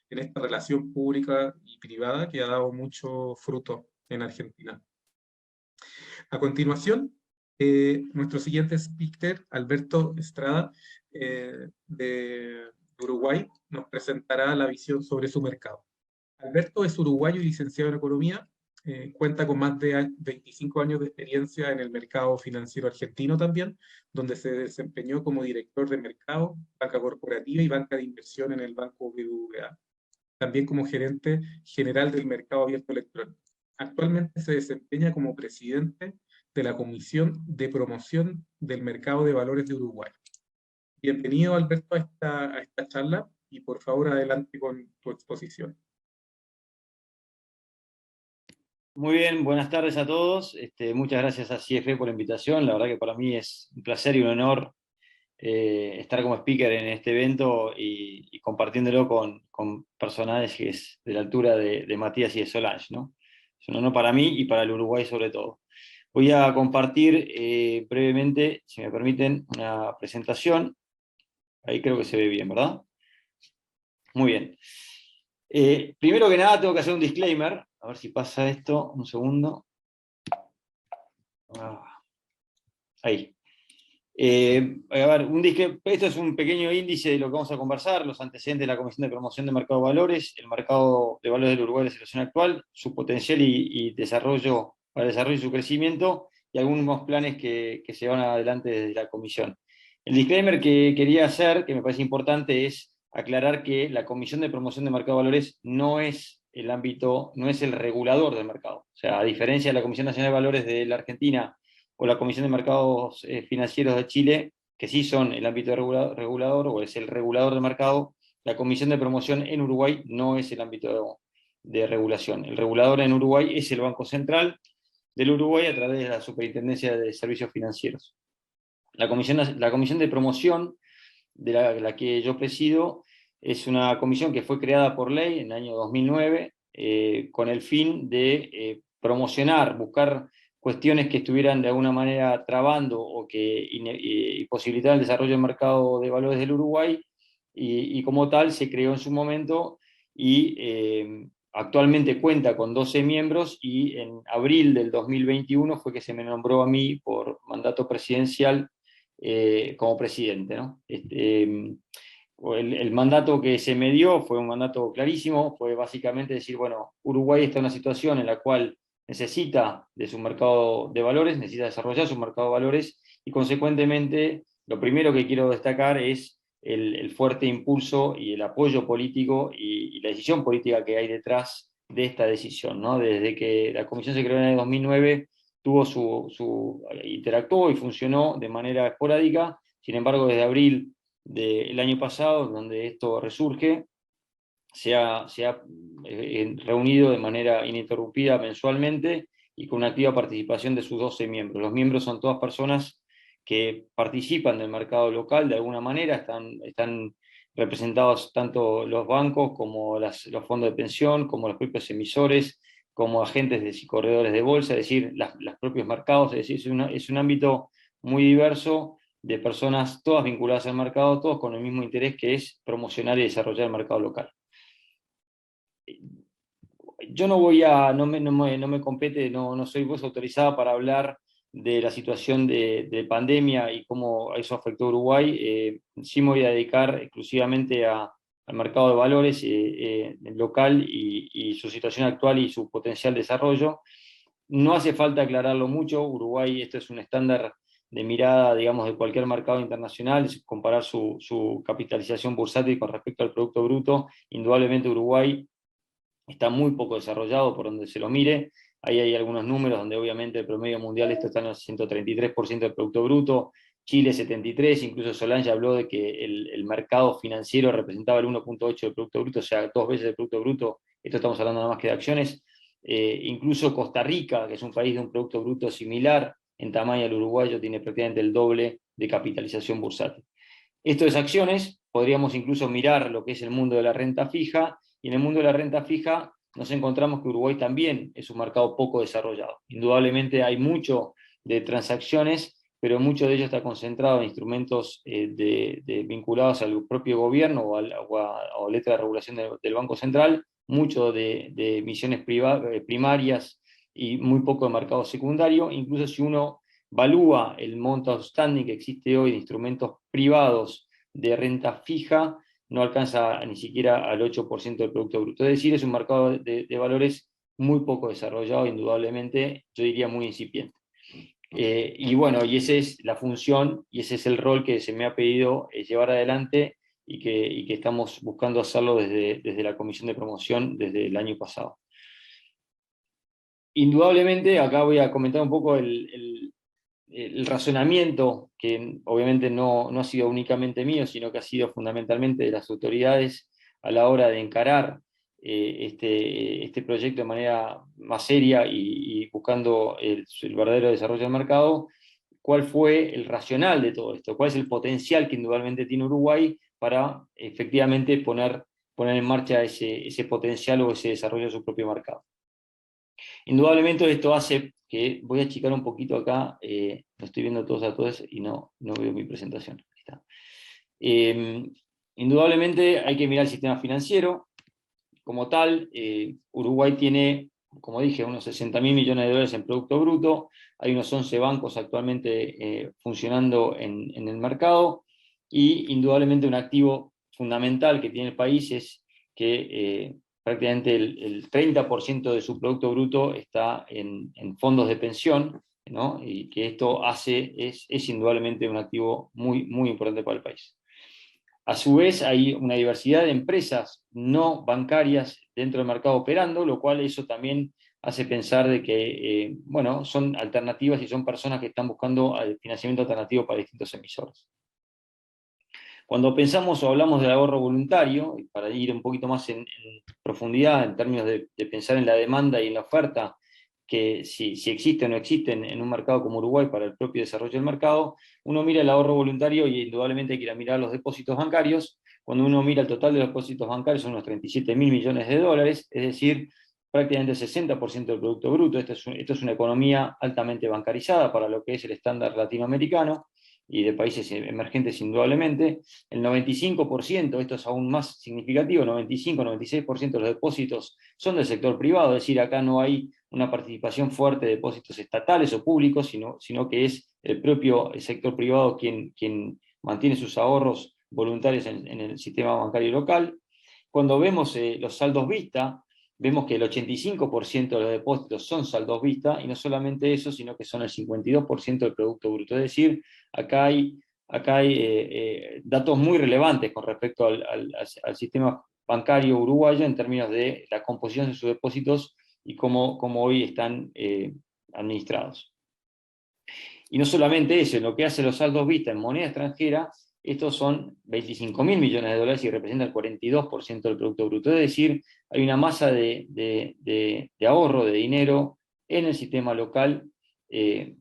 en esta relación pública y privada que ha dado mucho fruto en Argentina. A continuación, nuestro siguiente speaker, Alberto Estrada, de Uruguay, nos presentará la visión sobre su mercado. Alberto es uruguayo y licenciado en Economía, cuenta con más de 25 años de experiencia en el mercado financiero argentino también, donde se desempeñó como director de mercado, banca corporativa y banca de inversión en el Banco BBVA, también como gerente general del mercado abierto electrónico. Actualmente se desempeña como presidente de la Comisión de Promoción del Mercado de Valores de Uruguay. Bienvenido, Alberto, a esta charla y por favor adelante con tu exposición. Muy bien, buenas tardes a todos. Muchas gracias a CFE por la invitación. La verdad que para mí es un placer y un honor estar como speaker en este evento y compartiéndolo con personajes de la altura de Matías y de Solange, ¿no? Es un honor para mí y para el Uruguay sobre todo. Voy a compartir brevemente, si me permiten, una presentación. Ahí creo que se ve bien, ¿verdad? Muy bien. Primero que nada tengo que hacer un disclaimer. A ver si pasa esto, un segundo. Ahí. A ver, esto es un pequeño índice de lo que vamos a conversar, los antecedentes de la Comisión de Promoción de Mercado de Valores, el mercado de valores del Uruguay de la situación actual, su potencial y desarrollo, para el desarrollo y su crecimiento, y algunos planes que se van adelante desde la Comisión. El disclaimer que quería hacer, que me parece importante, es aclarar que la Comisión de Promoción de Mercado de Valores no es el ámbito, no es el regulador del mercado. O sea, a diferencia de la Comisión Nacional de Valores de la Argentina o la Comisión de Mercados Financieros de Chile, que sí son el ámbito regulador o es el regulador del mercado, la Comisión de Promoción en Uruguay no es el ámbito de regulación. El regulador en Uruguay es el Banco Central del Uruguay a través de la Superintendencia de Servicios Financieros. La Comisión de Promoción, de la que yo presido, es una comisión que fue creada por ley en el año 2009 con el fin de promocionar, buscar cuestiones que estuvieran de alguna manera trabando o que imposibilitaran el desarrollo del mercado de valores del Uruguay, y como tal se creó en su momento y actualmente cuenta con 12 miembros, y en abril del 2021 fue que se me nombró a mí por mandato presidencial como presidente, ¿no? El mandato que se me dio fue un mandato clarísimo, fue básicamente decir, bueno, Uruguay está en una situación en la cual necesita de su mercado de valores, necesita desarrollar su mercado de valores, y consecuentemente lo primero que quiero destacar es el fuerte impulso y el apoyo político y la decisión política que hay detrás de esta decisión, ¿no? Desde que la comisión se creó en el 2009, interactuó y funcionó de manera esporádica. Sin embargo, desde abril del año pasado, donde esto resurge, se ha reunido de manera ininterrumpida mensualmente y con una activa participación de sus 12 miembros. Los miembros son todas personas que participan del mercado local de alguna manera, están representados tanto los bancos como los fondos de pensión, como los propios emisores, como agentes y corredores de bolsa, es decir, los propios mercados. Es decir, es un ámbito muy diverso de personas todas vinculadas al mercado, todos con el mismo interés, que es promocionar y desarrollar el mercado local. Yo no me compete, no soy voz autorizada para hablar de la situación de pandemia y cómo eso afectó a Uruguay. Sí me voy a dedicar exclusivamente al mercado de valores local y su situación actual y su potencial desarrollo. No hace falta aclararlo mucho. Uruguay, esto es un estándar de mirada, digamos, de cualquier mercado internacional, es comparar su capitalización bursátil con respecto al Producto Bruto. Indudablemente Uruguay está muy poco desarrollado por donde se lo mire. Ahí hay algunos números donde obviamente el promedio mundial esto está en el 133% del Producto Bruto, Chile 73%, incluso Solange habló de que el mercado financiero representaba el 1,8% del Producto Bruto, o sea, 2 veces el Producto Bruto. Esto estamos hablando nada más que de acciones. Incluso Costa Rica, que es un país de un Producto Bruto similar en tamaño al uruguayo, tiene prácticamente el doble de capitalización bursátil. Esto es acciones. Podríamos incluso mirar lo que es el mundo de la renta fija, y en el mundo de la renta fija nos encontramos que Uruguay también es un mercado poco desarrollado. Indudablemente hay mucho de transacciones, pero mucho de ello está concentrado en instrumentos vinculados al propio gobierno o a letra de regulación del Banco Central, mucho de emisiones primarias y muy poco de mercado secundario. Incluso si uno evalúa el monto outstanding que existe hoy de instrumentos privados de renta fija, no alcanza ni siquiera al 8% del Producto Bruto. Es decir, es un mercado de valores muy poco desarrollado, indudablemente, yo diría muy incipiente. Y bueno, y esa es la función y ese es el rol que se me ha pedido llevar adelante y que estamos buscando hacerlo desde la Comisión de Promoción desde el año pasado. Indudablemente, acá voy a comentar un poco el razonamiento, que obviamente no ha sido únicamente mío, sino que ha sido fundamentalmente de las autoridades a la hora de encarar este proyecto de manera más seria y buscando el verdadero desarrollo del mercado. ¿Cuál fue el racional de todo esto? ¿Cuál es el potencial que indudablemente tiene Uruguay para efectivamente poner en marcha ese potencial o ese desarrollo de su propio mercado? Indudablemente esto hace que, voy a achicar un poquito acá, lo estoy viendo todos a todos y no veo mi presentación. Ahí está. Indudablemente hay que mirar el sistema financiero como tal. Uruguay tiene, como dije, unos 60.000 millones de dólares en Producto Bruto, hay unos 11 bancos actualmente funcionando en el mercado, y indudablemente un activo fundamental que tiene el país es que prácticamente el 30% de su Producto Bruto está en fondos de pensión, ¿no? Y que esto es indudablemente un activo muy, muy importante para el país. A su vez, hay una diversidad de empresas no bancarias dentro del mercado operando, lo cual eso también hace pensar de que, bueno, son alternativas y son personas que están buscando el financiamiento alternativo para distintos emisores. Cuando pensamos o hablamos del ahorro voluntario, y para ir un poquito más en profundidad en términos de pensar en la demanda y en la oferta, que si existe o no existe en un mercado como Uruguay para el propio desarrollo del mercado, uno mira el ahorro voluntario y indudablemente hay que ir a mirar los depósitos bancarios. Cuando uno mira el total de los depósitos bancarios son unos 37.000 millones de dólares, es decir, prácticamente el 60% del Producto Bruto. Esto es una economía altamente bancarizada para lo que es el estándar latinoamericano y de países emergentes indudablemente. El 95%, esto es aún más significativo, 95-96% de los depósitos son del sector privado, es decir, acá no hay una participación fuerte de depósitos estatales o públicos, sino que es el propio sector privado quien mantiene sus ahorros voluntarios en el sistema bancario local. Cuando vemos los saldos vista, vemos que el 85% de los depósitos son saldos vista, y no solamente eso, sino que son el 52% del Producto Bruto. Es decir, acá hay datos muy relevantes con respecto al sistema bancario uruguayo en términos de la composición de sus depósitos y cómo hoy están administrados. Y no solamente eso, en lo que hace los saldos vista en moneda extranjera, estos son 25.000 millones de dólares y representan el 42% del Producto Bruto. Es decir, hay una masa de ahorro, de dinero en el sistema local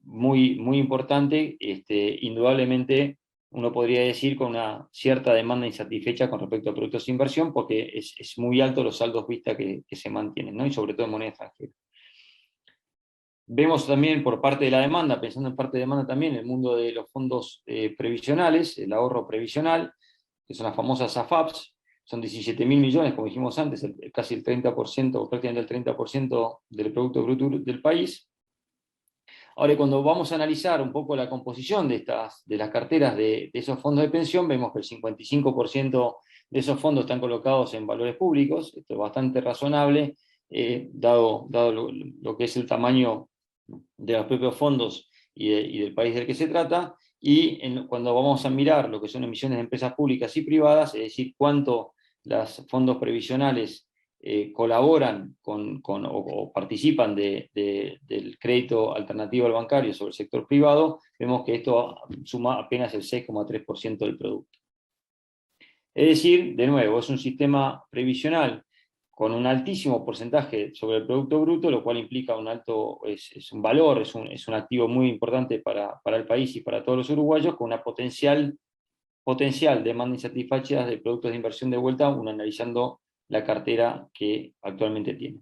muy, muy importante, indudablemente uno podría decir con una cierta demanda insatisfecha con respecto a productos de inversión, porque es muy alto los saldos vista que se mantienen, ¿no? Y sobre todo en moneda extranjera. Vemos también por parte de la demanda, pensando en parte de demanda también, el mundo de los fondos previsionales, el ahorro previsional, que son las famosas AFAPs, son 17.000 millones, como dijimos antes, casi el 30%, o prácticamente el 30% del Producto Bruto del país. Ahora, cuando vamos a analizar un poco la composición de las carteras de esos fondos de pensión, vemos que el 55% de esos fondos están colocados en valores públicos. Esto es bastante razonable, dado lo que es el tamaño de los propios fondos y del país del que se trata. Y cuando vamos a mirar lo que son emisiones de empresas públicas y privadas, es decir, cuánto los fondos previsionales colaboran o participan del crédito alternativo al bancario sobre el sector privado, vemos que esto suma apenas el 6,3% del producto. Es decir, de nuevo, es un sistema previsional con un altísimo porcentaje sobre el Producto Bruto, lo cual implica es un valor, es un activo muy importante para el país y para todos los uruguayos, con una potencial demanda insatisfecha de productos de inversión de vuelta, uno analizando la cartera que actualmente tiene.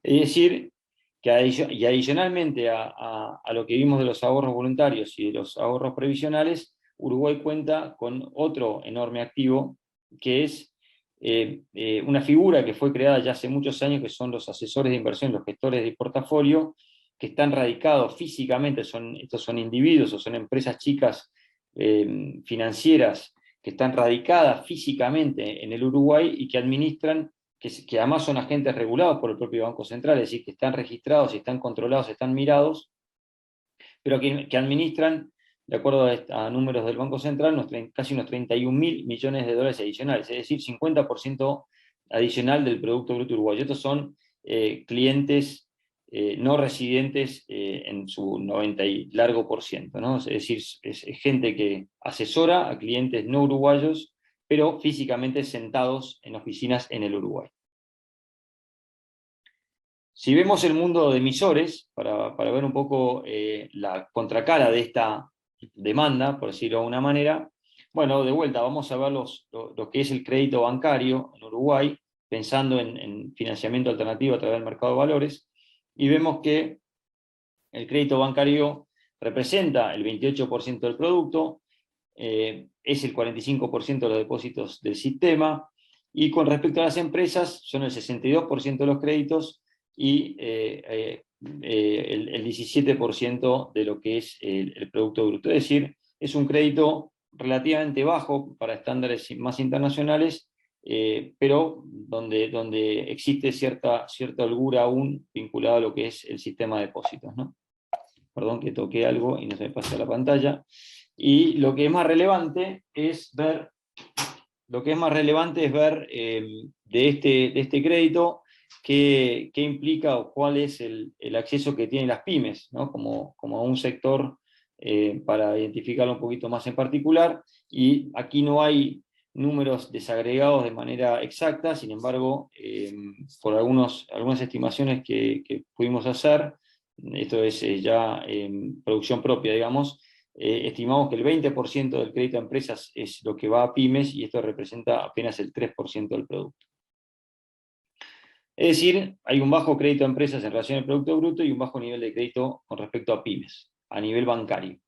Es decir, que adicionalmente a lo que vimos de los ahorros voluntarios y de los ahorros previsionales, Uruguay cuenta con otro enorme activo, que es una figura que fue creada ya hace muchos años, que son los asesores de inversión, los gestores de portafolio, que están radicados físicamente, estos son individuos o son empresas chicas financieras que están radicadas físicamente en el Uruguay y que administran, que además son agentes regulados por el propio Banco Central, es decir, que están registrados, están controlados, están mirados, pero que administran, de acuerdo a números del Banco Central, casi unos 31.000 millones de dólares adicionales, es decir, 50% adicional del Producto Bruto Uruguayo. Estos son clientes no residentes en su 90 y largo por ciento, ¿no? Es decir, es gente que asesora a clientes no uruguayos, pero físicamente sentados en oficinas en el Uruguay. Si vemos el mundo de emisores, para ver un poco la contracara de esta demanda, por decirlo de alguna manera, bueno, de vuelta, vamos a ver lo que es el crédito bancario en Uruguay, pensando en financiamiento alternativo a través del mercado de valores, y vemos que el crédito bancario representa el 28% del producto, es el 45% de los depósitos del sistema, y con respecto a las empresas, son el 62% de los créditos y el 17% de lo que es el Producto Bruto. Es decir, es un crédito relativamente bajo para estándares más internacionales, pero donde existe cierta holgura aún vinculada a lo que es el sistema de depósitos, ¿no? Perdón que toqué algo y no se me pasa la pantalla. Y lo que es más relevante es ver lo que es más relevante es ver de este crédito qué implica o cuál es el acceso que tienen las pymes, ¿no? como un sector para identificarlo un poquito más en particular. Y aquí no hay números desagregados de manera exacta, sin embargo, por algunas estimaciones que pudimos hacer, esto es ya producción propia, digamos, estimamos que el 20% del crédito a empresas es lo que va a pymes y esto representa apenas el 3% del producto. Es decir, hay un bajo crédito a empresas en relación al Producto Bruto y un bajo nivel de crédito con respecto a pymes, a nivel bancario.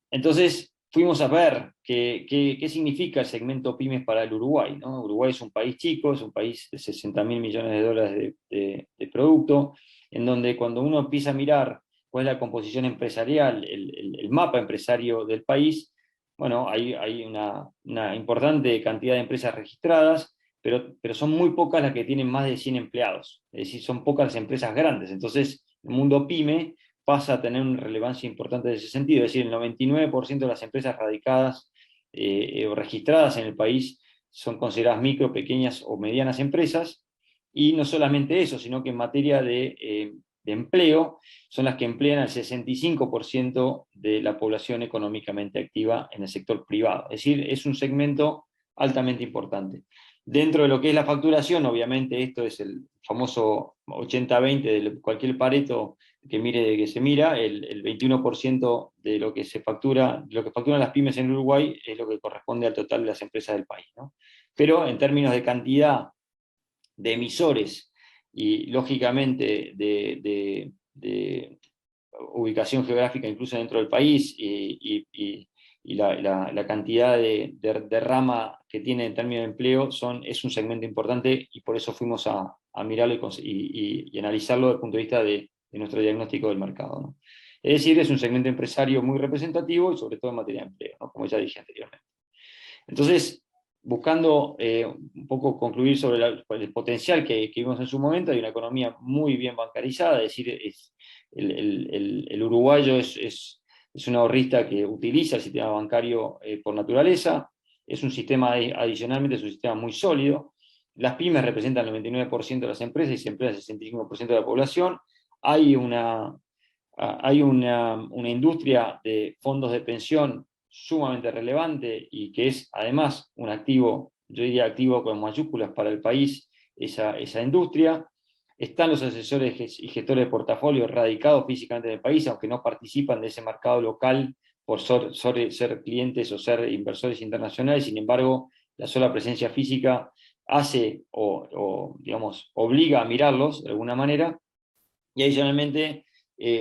Entonces, fuimos a ver qué significa el segmento pymes para el Uruguay, ¿no? Uruguay es un país chico, es un país de 60.000 millones de dólares de producto, en donde cuando uno empieza a mirar cuál es la composición empresarial, el mapa empresario del país, bueno, hay una importante cantidad de empresas registradas, pero son muy pocas las que tienen más de 100 empleados, es decir, son pocas las empresas grandes. Entonces, el mundo pyme pasa a tener una relevancia importante en ese sentido, es decir, el 99% de las empresas radicadas o registradas en el país son consideradas micro, pequeñas o medianas empresas, y no solamente eso, sino que en materia de empleo, son las que emplean al 65% de la población económicamente activa en el sector privado. Es decir, es un segmento altamente importante. Dentro de lo que es la facturación, obviamente esto es el famoso 80-20 de cualquier Pareto que se mira, el 21% de lo que se factura, lo que facturan las pymes en Uruguay es lo que corresponde al total de las empresas del país, ¿no? Pero en términos de cantidad de emisores y lógicamente de ubicación geográfica incluso dentro del país y la cantidad de rama que tiene en términos de empleo es un segmento importante y por eso fuimos a mirarlo y analizarlo desde el punto de vista de nuestro diagnóstico del mercado, ¿no? Es decir, es un segmento empresario muy representativo y sobre todo en materia de empleo, ¿no? Como ya dije anteriormente. Entonces, buscando un poco concluir sobre el potencial que vimos en su momento, hay una economía muy bien bancarizada, es decir, el uruguayo es un ahorrista que utiliza el sistema bancario por naturaleza, es un sistema, adicionalmente es un sistema muy sólido, las pymes representan el 99% de las empresas y se emplean el 65% de la población, hay una industria de fondos de pensión sumamente relevante y que es además un activo, yo diría activo con mayúsculas para el país, esa industria. Están los asesores y gestores de portafolio radicados físicamente en el país, aunque no participan de ese mercado local por ser clientes o ser inversores internacionales, sin embargo, la sola presencia física hace digamos, obliga a mirarlos de alguna manera, y adicionalmente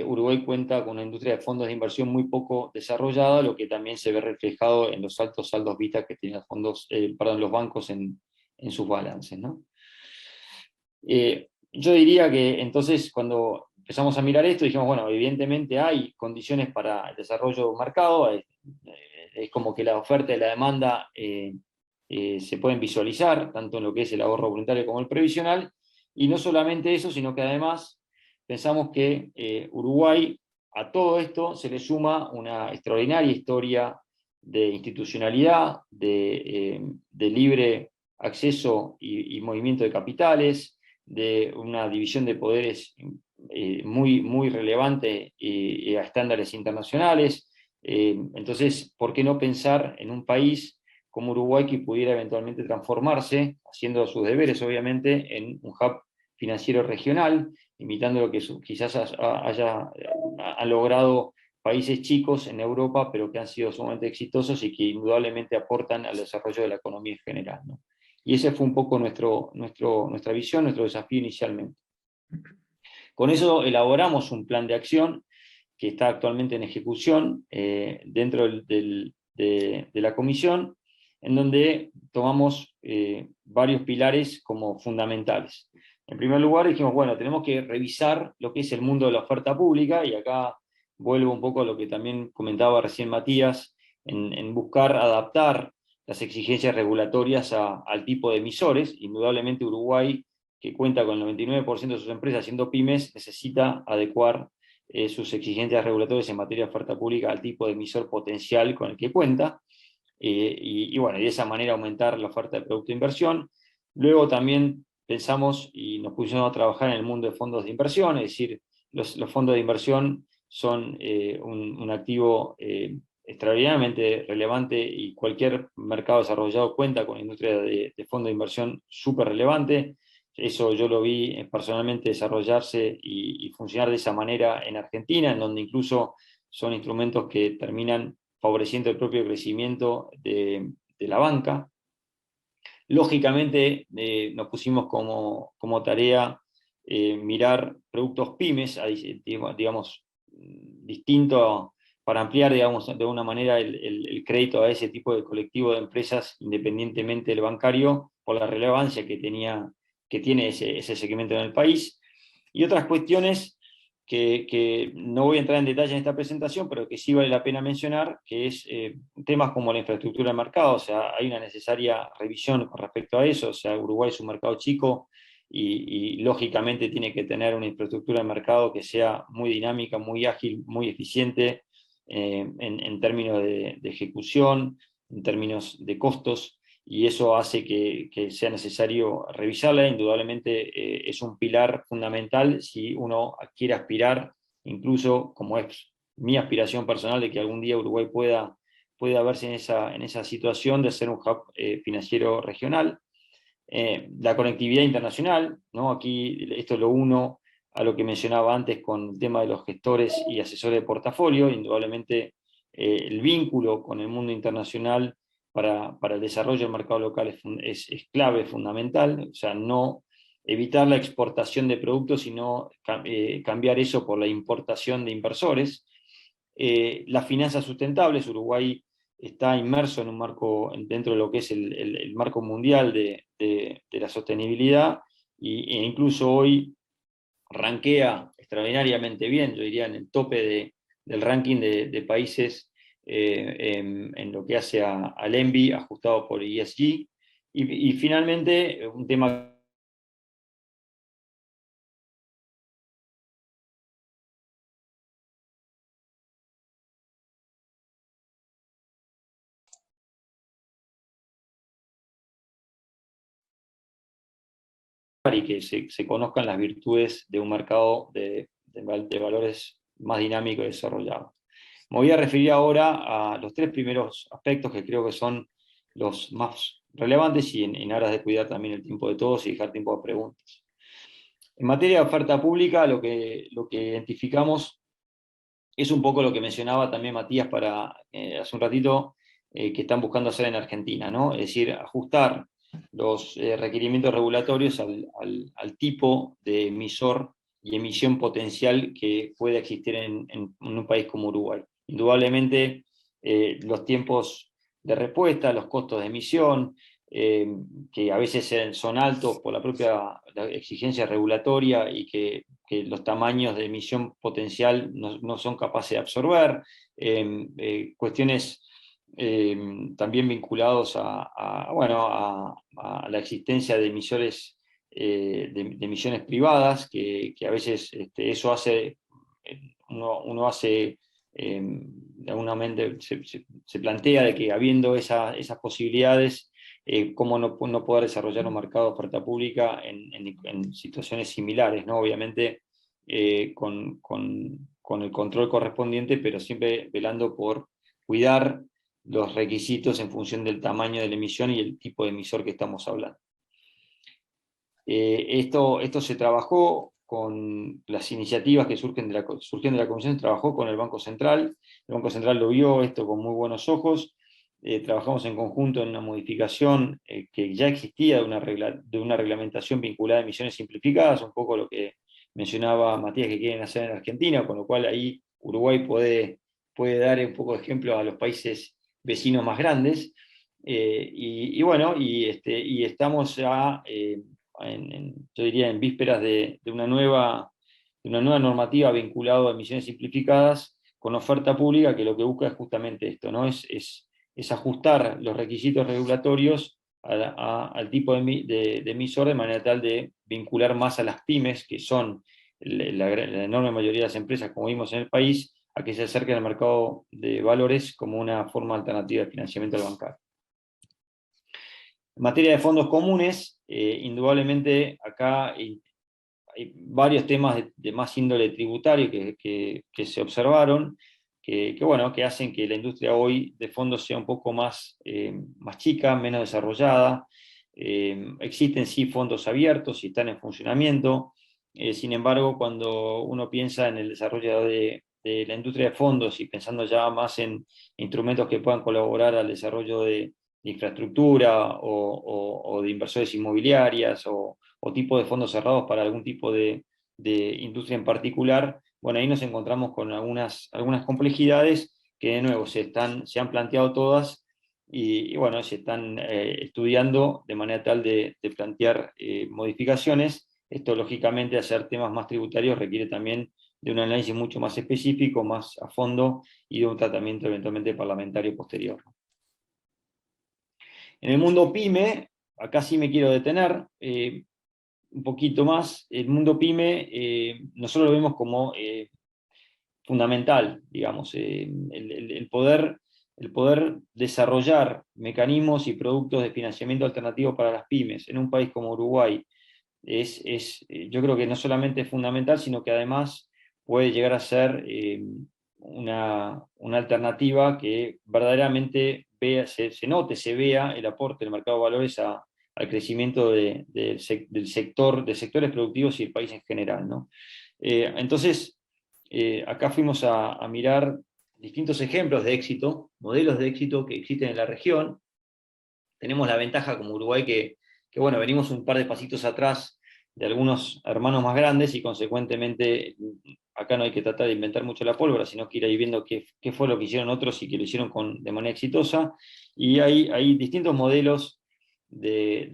Uruguay cuenta con una industria de fondos de inversión muy poco desarrollada, lo que también se ve reflejado en los altos saldos vistas que tienen los bancos en sus balances, ¿no? Yo diría que entonces cuando empezamos a mirar esto dijimos, bueno, evidentemente hay condiciones para el desarrollo marcado, es como que la oferta y la demanda se pueden visualizar, tanto en lo que es el ahorro voluntario como el previsional, y no solamente eso, sino que además pensamos que Uruguay, a todo esto se le suma una extraordinaria historia de institucionalidad, de libre acceso y movimiento de capitales, de una división de poderes muy, muy relevante a estándares internacionales. Entonces, ¿por qué no pensar en un país como Uruguay que pudiera eventualmente transformarse, haciendo sus deberes obviamente, en un hub financiero regional, imitando lo que quizás han logrado países chicos en Europa, pero que han sido sumamente exitosos y que indudablemente aportan al desarrollo de la economía en general, ¿no? Y ese fue un poco nuestra visión, nuestro desafío inicialmente. Con eso elaboramos un plan de acción que está actualmente en ejecución dentro de la comisión, en donde tomamos varios pilares como fundamentales. En primer lugar dijimos, bueno, tenemos que revisar lo que es el mundo de la oferta pública, y acá vuelvo un poco a lo que también comentaba recién Matías, en buscar adaptar las exigencias regulatorias al tipo de emisores. Indudablemente Uruguay, que cuenta con el 99% de sus empresas siendo pymes, necesita adecuar sus exigencias regulatorias en materia de oferta pública al tipo de emisor potencial con el que cuenta. y bueno, y de esa manera aumentar la oferta de producto de inversión. Luego también pensamos y nos pusimos a trabajar en el mundo de fondos de inversión, es decir, los fondos de inversión son un activo extraordinariamente relevante, y cualquier mercado desarrollado cuenta con una industria de fondos de inversión súper relevante. Eso yo lo vi personalmente desarrollarse y funcionar de esa manera en Argentina, en donde incluso son instrumentos que terminan favoreciendo el propio crecimiento de la banca. Lógicamente nos pusimos como tarea mirar productos pymes, digamos, distinto, para ampliar, digamos, de alguna manera el crédito a ese tipo de colectivo de empresas, independientemente del bancario, por la relevancia que tiene ese segmento en el país. Y otras cuestiones que no voy a entrar en detalle en esta presentación, pero que sí vale la pena mencionar, que es temas como la infraestructura del mercado. O sea, hay una necesaria revisión con respecto a eso. O sea, Uruguay es un mercado chico y lógicamente tiene que tener una infraestructura de mercado que sea muy dinámica, muy ágil, muy eficiente en términos de ejecución, en términos de costos, y eso hace que sea necesario revisarla. Indudablemente es un pilar fundamental si uno quiere aspirar, incluso como es mi aspiración personal, de que algún día Uruguay pueda verse en esa situación de ser un hub financiero regional. La conectividad internacional, ¿no? Aquí esto lo uno a lo que mencionaba antes con el tema de los gestores y asesores de portafolio. Indudablemente el vínculo con el mundo internacional para el desarrollo del mercado local es clave, fundamental. O sea, no evitar la exportación de productos, sino cambiar eso por la importación de inversores. Las finanzas sustentables. Uruguay está inmerso en un marco, dentro de lo que es el marco mundial de la sostenibilidad, e incluso hoy rankea extraordinariamente bien, yo diría en el tope del ranking de países en lo que hace al ENVI, ajustado por ESG. Y finalmente, un tema y que se conozcan las virtudes de un mercado de valores más dinámico y desarrollado. Me voy a referir ahora a los tres primeros aspectos que creo que son los más relevantes, y en aras de cuidar también el tiempo de todos y dejar tiempo a preguntas. En materia de oferta pública, lo que identificamos es un poco lo que mencionaba también Matías hace un ratito, que están buscando hacer en Argentina, ¿no? Es decir, ajustar los requerimientos regulatorios al tipo de emisor y emisión potencial que puede existir en un país como Uruguay. Indudablemente, los tiempos de respuesta, los costos de emisión, que a veces son altos por la propia exigencia regulatoria, y que los tamaños de emisión potencial no son capaces de absorber, cuestiones también vinculados a la existencia de emisores de emisiones privadas, que a veces eso hace, uno hace, de alguna manera se plantea de que habiendo esas posibilidades, cómo no poder desarrollar un mercado de oferta pública en situaciones similares, ¿no? Obviamente con el control correspondiente, pero siempre velando por cuidar los requisitos en función del tamaño de la emisión y el tipo de emisor que estamos hablando. Esto se trabajó con las iniciativas que surgieron de la Comisión, se trabajó con el Banco Central. El Banco Central lo vio esto con muy buenos ojos. Trabajamos en conjunto en una modificación que ya existía de una reglamentación vinculada a emisiones simplificadas, un poco lo que mencionaba Matías que quieren hacer en Argentina, con lo cual ahí Uruguay puede dar un poco de ejemplo a los países vecinos más grandes. Y estamos ya, yo diría, en vísperas de una nueva normativa vinculada a emisiones simplificadas con oferta pública, que lo que busca es justamente esto, ¿no? Es ajustar los requisitos regulatorios al tipo de emisor, de manera tal de vincular más a las pymes, que son la enorme mayoría de las empresas, como vimos en el país, a que se acerquen al mercado de valores como una forma alternativa de financiamiento al bancario. En materia de fondos comunes, indudablemente acá hay varios temas de más índole tributario que se observaron, que hacen que la industria hoy de fondos sea un poco más chica, menos desarrollada. Existen sí fondos abiertos y están en funcionamiento. Sin embargo, cuando uno piensa en el desarrollo de la industria de fondos y pensando ya más en instrumentos que puedan colaborar al desarrollo de infraestructura o de inversores inmobiliarias o tipo de fondos cerrados para algún tipo de industria en particular, bueno, ahí nos encontramos con algunas complejidades que de nuevo se han planteado todas y bueno, se están estudiando de manera tal de plantear modificaciones. Esto lógicamente, hacer temas más tributarios requiere también de un análisis mucho más específico, más a fondo y de un tratamiento eventualmente parlamentario posterior. En el mundo PYME, acá sí me quiero detener un poquito más. El mundo PYME nosotros lo vemos como fundamental, digamos, el poder desarrollar mecanismos y productos de financiamiento alternativo para las pymes en un país como Uruguay yo creo que no solamente es fundamental, sino que además puede llegar a ser una alternativa que verdaderamente se note, se vea el aporte del mercado de valores al crecimiento de sectores productivos y el país en general, ¿no? Entonces, acá fuimos a mirar distintos ejemplos de éxito, modelos de éxito que existen en la región. Tenemos la ventaja como Uruguay que bueno, venimos un par de pasitos atrás de algunos hermanos más grandes y consecuentemente acá no hay que tratar de inventar mucho la pólvora, sino que ir ahí viendo qué fue lo que hicieron otros y que lo hicieron de manera exitosa. Y hay distintos modelos de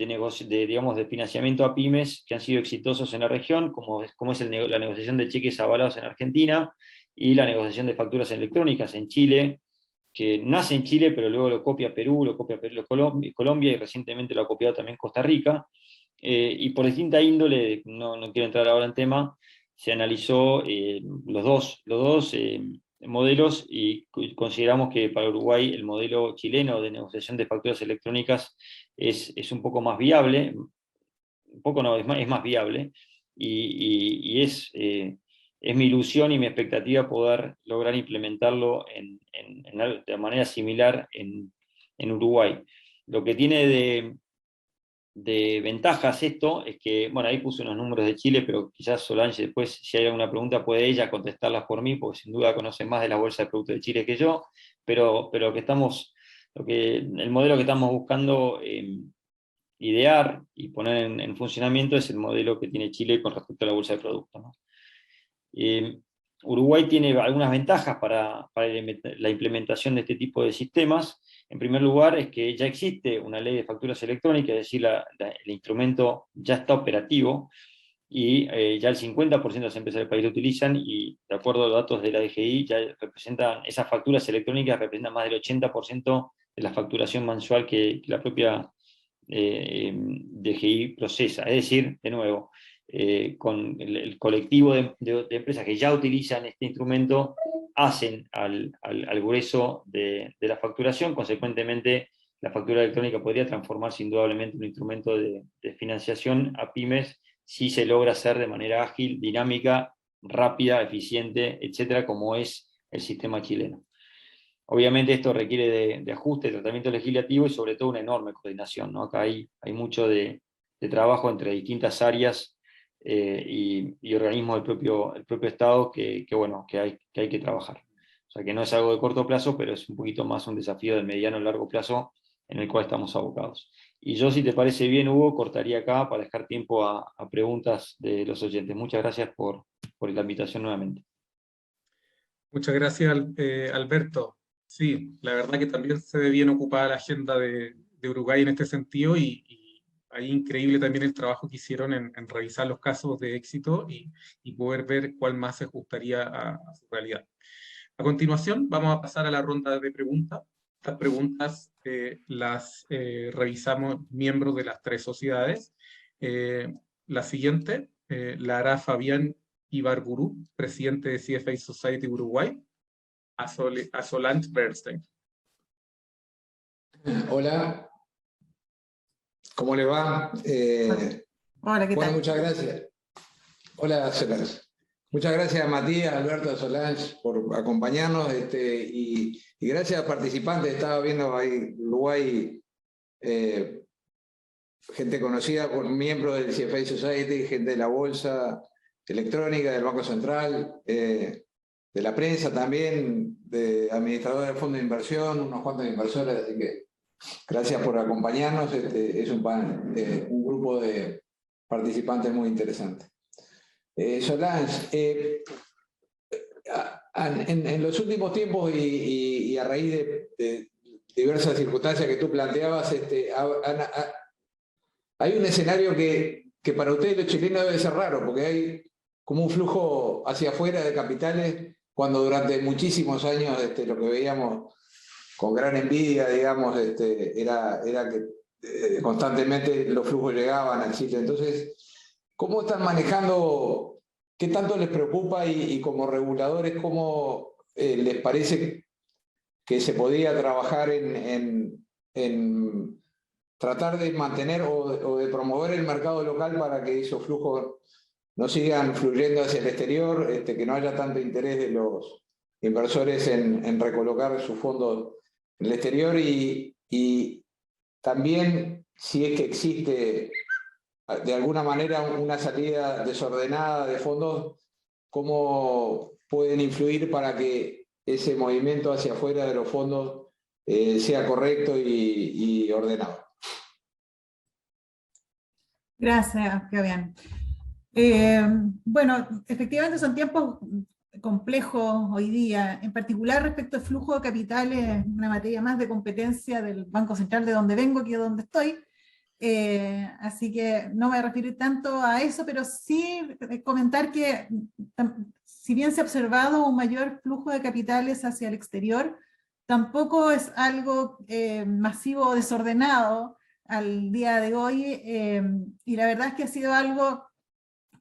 financiamiento a pymes que han sido exitosos en la región, como es la negociación de cheques avalados en Argentina y la negociación de facturas electrónicas en Chile, que nace en Chile, pero luego lo copia Perú, Colombia y recientemente lo ha copiado también Costa Rica. Y por distinta índole, no quiero entrar ahora en tema, se analizó los dos modelos y consideramos que para Uruguay el modelo chileno de negociación de facturas electrónicas es un poco más viable, un poco no, es más viable, y es mi ilusión y mi expectativa poder lograr implementarlo de manera similar en Uruguay. Lo que tiene de ventajas esto es que, bueno, ahí puse unos números de Chile, pero quizás Solange después, si hay alguna pregunta, puede ella contestarlas por mí, porque sin duda conoce más de la bolsa de productos de Chile que yo, pero el modelo que estamos buscando idear y poner en funcionamiento es el modelo que tiene Chile con respecto a la bolsa de productos, ¿no? Uruguay tiene algunas ventajas para la implementación de este tipo de sistemas. En primer lugar, es que ya existe una ley de facturas electrónicas, es decir, el instrumento ya está operativo y ya el 50% de las empresas del país lo utilizan y, de acuerdo a los datos de la DGI, esas facturas electrónicas representan más del 80% de la facturación mensual que la propia DGI procesa. Es decir, de nuevo, con el colectivo de empresas que ya utilizan este instrumento, hacen al grueso de la facturación. Consecuentemente, la factura electrónica podría transformarse indudablemente en un instrumento de financiación a pymes si se logra hacer de manera ágil, dinámica, rápida, eficiente, etcétera, como es el sistema chileno. Obviamente esto requiere de ajuste, de tratamiento legislativo y sobre todo una enorme coordinación, ¿no? Acá hay mucho de trabajo entre distintas áreas y organismos del propio Estado que hay que trabajar. O sea que no es algo de corto plazo, pero es un poquito más un desafío de mediano y largo plazo en el cual estamos abocados. Y yo, si te parece bien, Hugo, cortaría acá para dejar tiempo a preguntas de los oyentes. Muchas gracias por la invitación nuevamente. Muchas gracias, Alberto. Sí, la verdad que también se ve bien ocupada la agenda de Uruguay en este sentido y ahí increíble también el trabajo que hicieron en revisar los casos de éxito y poder ver cuál más se ajustaría a su realidad. A continuación, vamos a pasar a la ronda de preguntas. Estas preguntas las revisamos miembros de las tres sociedades. La siguiente la hará Fabián Ibarburu, presidente de CFA Society Uruguay. a Solange Bernstein. Hola, ¿cómo le va? Hola, ¿qué Bueno, tal? muchas gracias. Hola, Solange. Muchas gracias a Matías, Alberto, a Solange por acompañarnos y gracias a participantes. Estaba viendo ahí Uruguay, gente conocida, miembros del CFA Society, gente de la Bolsa Electrónica, del Banco Central, de la prensa también, de administradores de fondos de inversión, unos cuantos inversores, así que gracias por acompañarnos. Es un grupo de participantes muy interesante. Solange, en los últimos tiempos y a raíz de diversas circunstancias que tú planteabas, hay un escenario que para ustedes los chilenos debe ser raro, porque hay como un flujo hacia afuera de capitales, cuando durante muchísimos años lo que veíamos con gran envidia, digamos, era que constantemente los flujos llegaban al Chile. Entonces, ¿cómo están manejando? ¿Qué tanto les preocupa y como reguladores, cómo les parece que se podía trabajar en tratar de mantener o de promover el mercado local para que esos flujos no sigan fluyendo hacia el exterior, que no haya tanto interés de los inversores en recolocar sus fondos en el exterior y también si es que existe de alguna manera una salida desordenada de fondos, cómo pueden influir para que ese movimiento hacia afuera de los fondos sea correcto y ordenado? Gracias, Fabián. Bueno, efectivamente son tiempos complejos hoy día, en particular respecto al flujo de capitales, una materia más de competencia del Banco Central de donde vengo que de donde estoy. Así que no me voy a referir tanto a eso, pero sí comentar que si bien se ha observado un mayor flujo de capitales hacia el exterior, tampoco es algo masivo o desordenado al día de hoy, y la verdad es que ha sido algo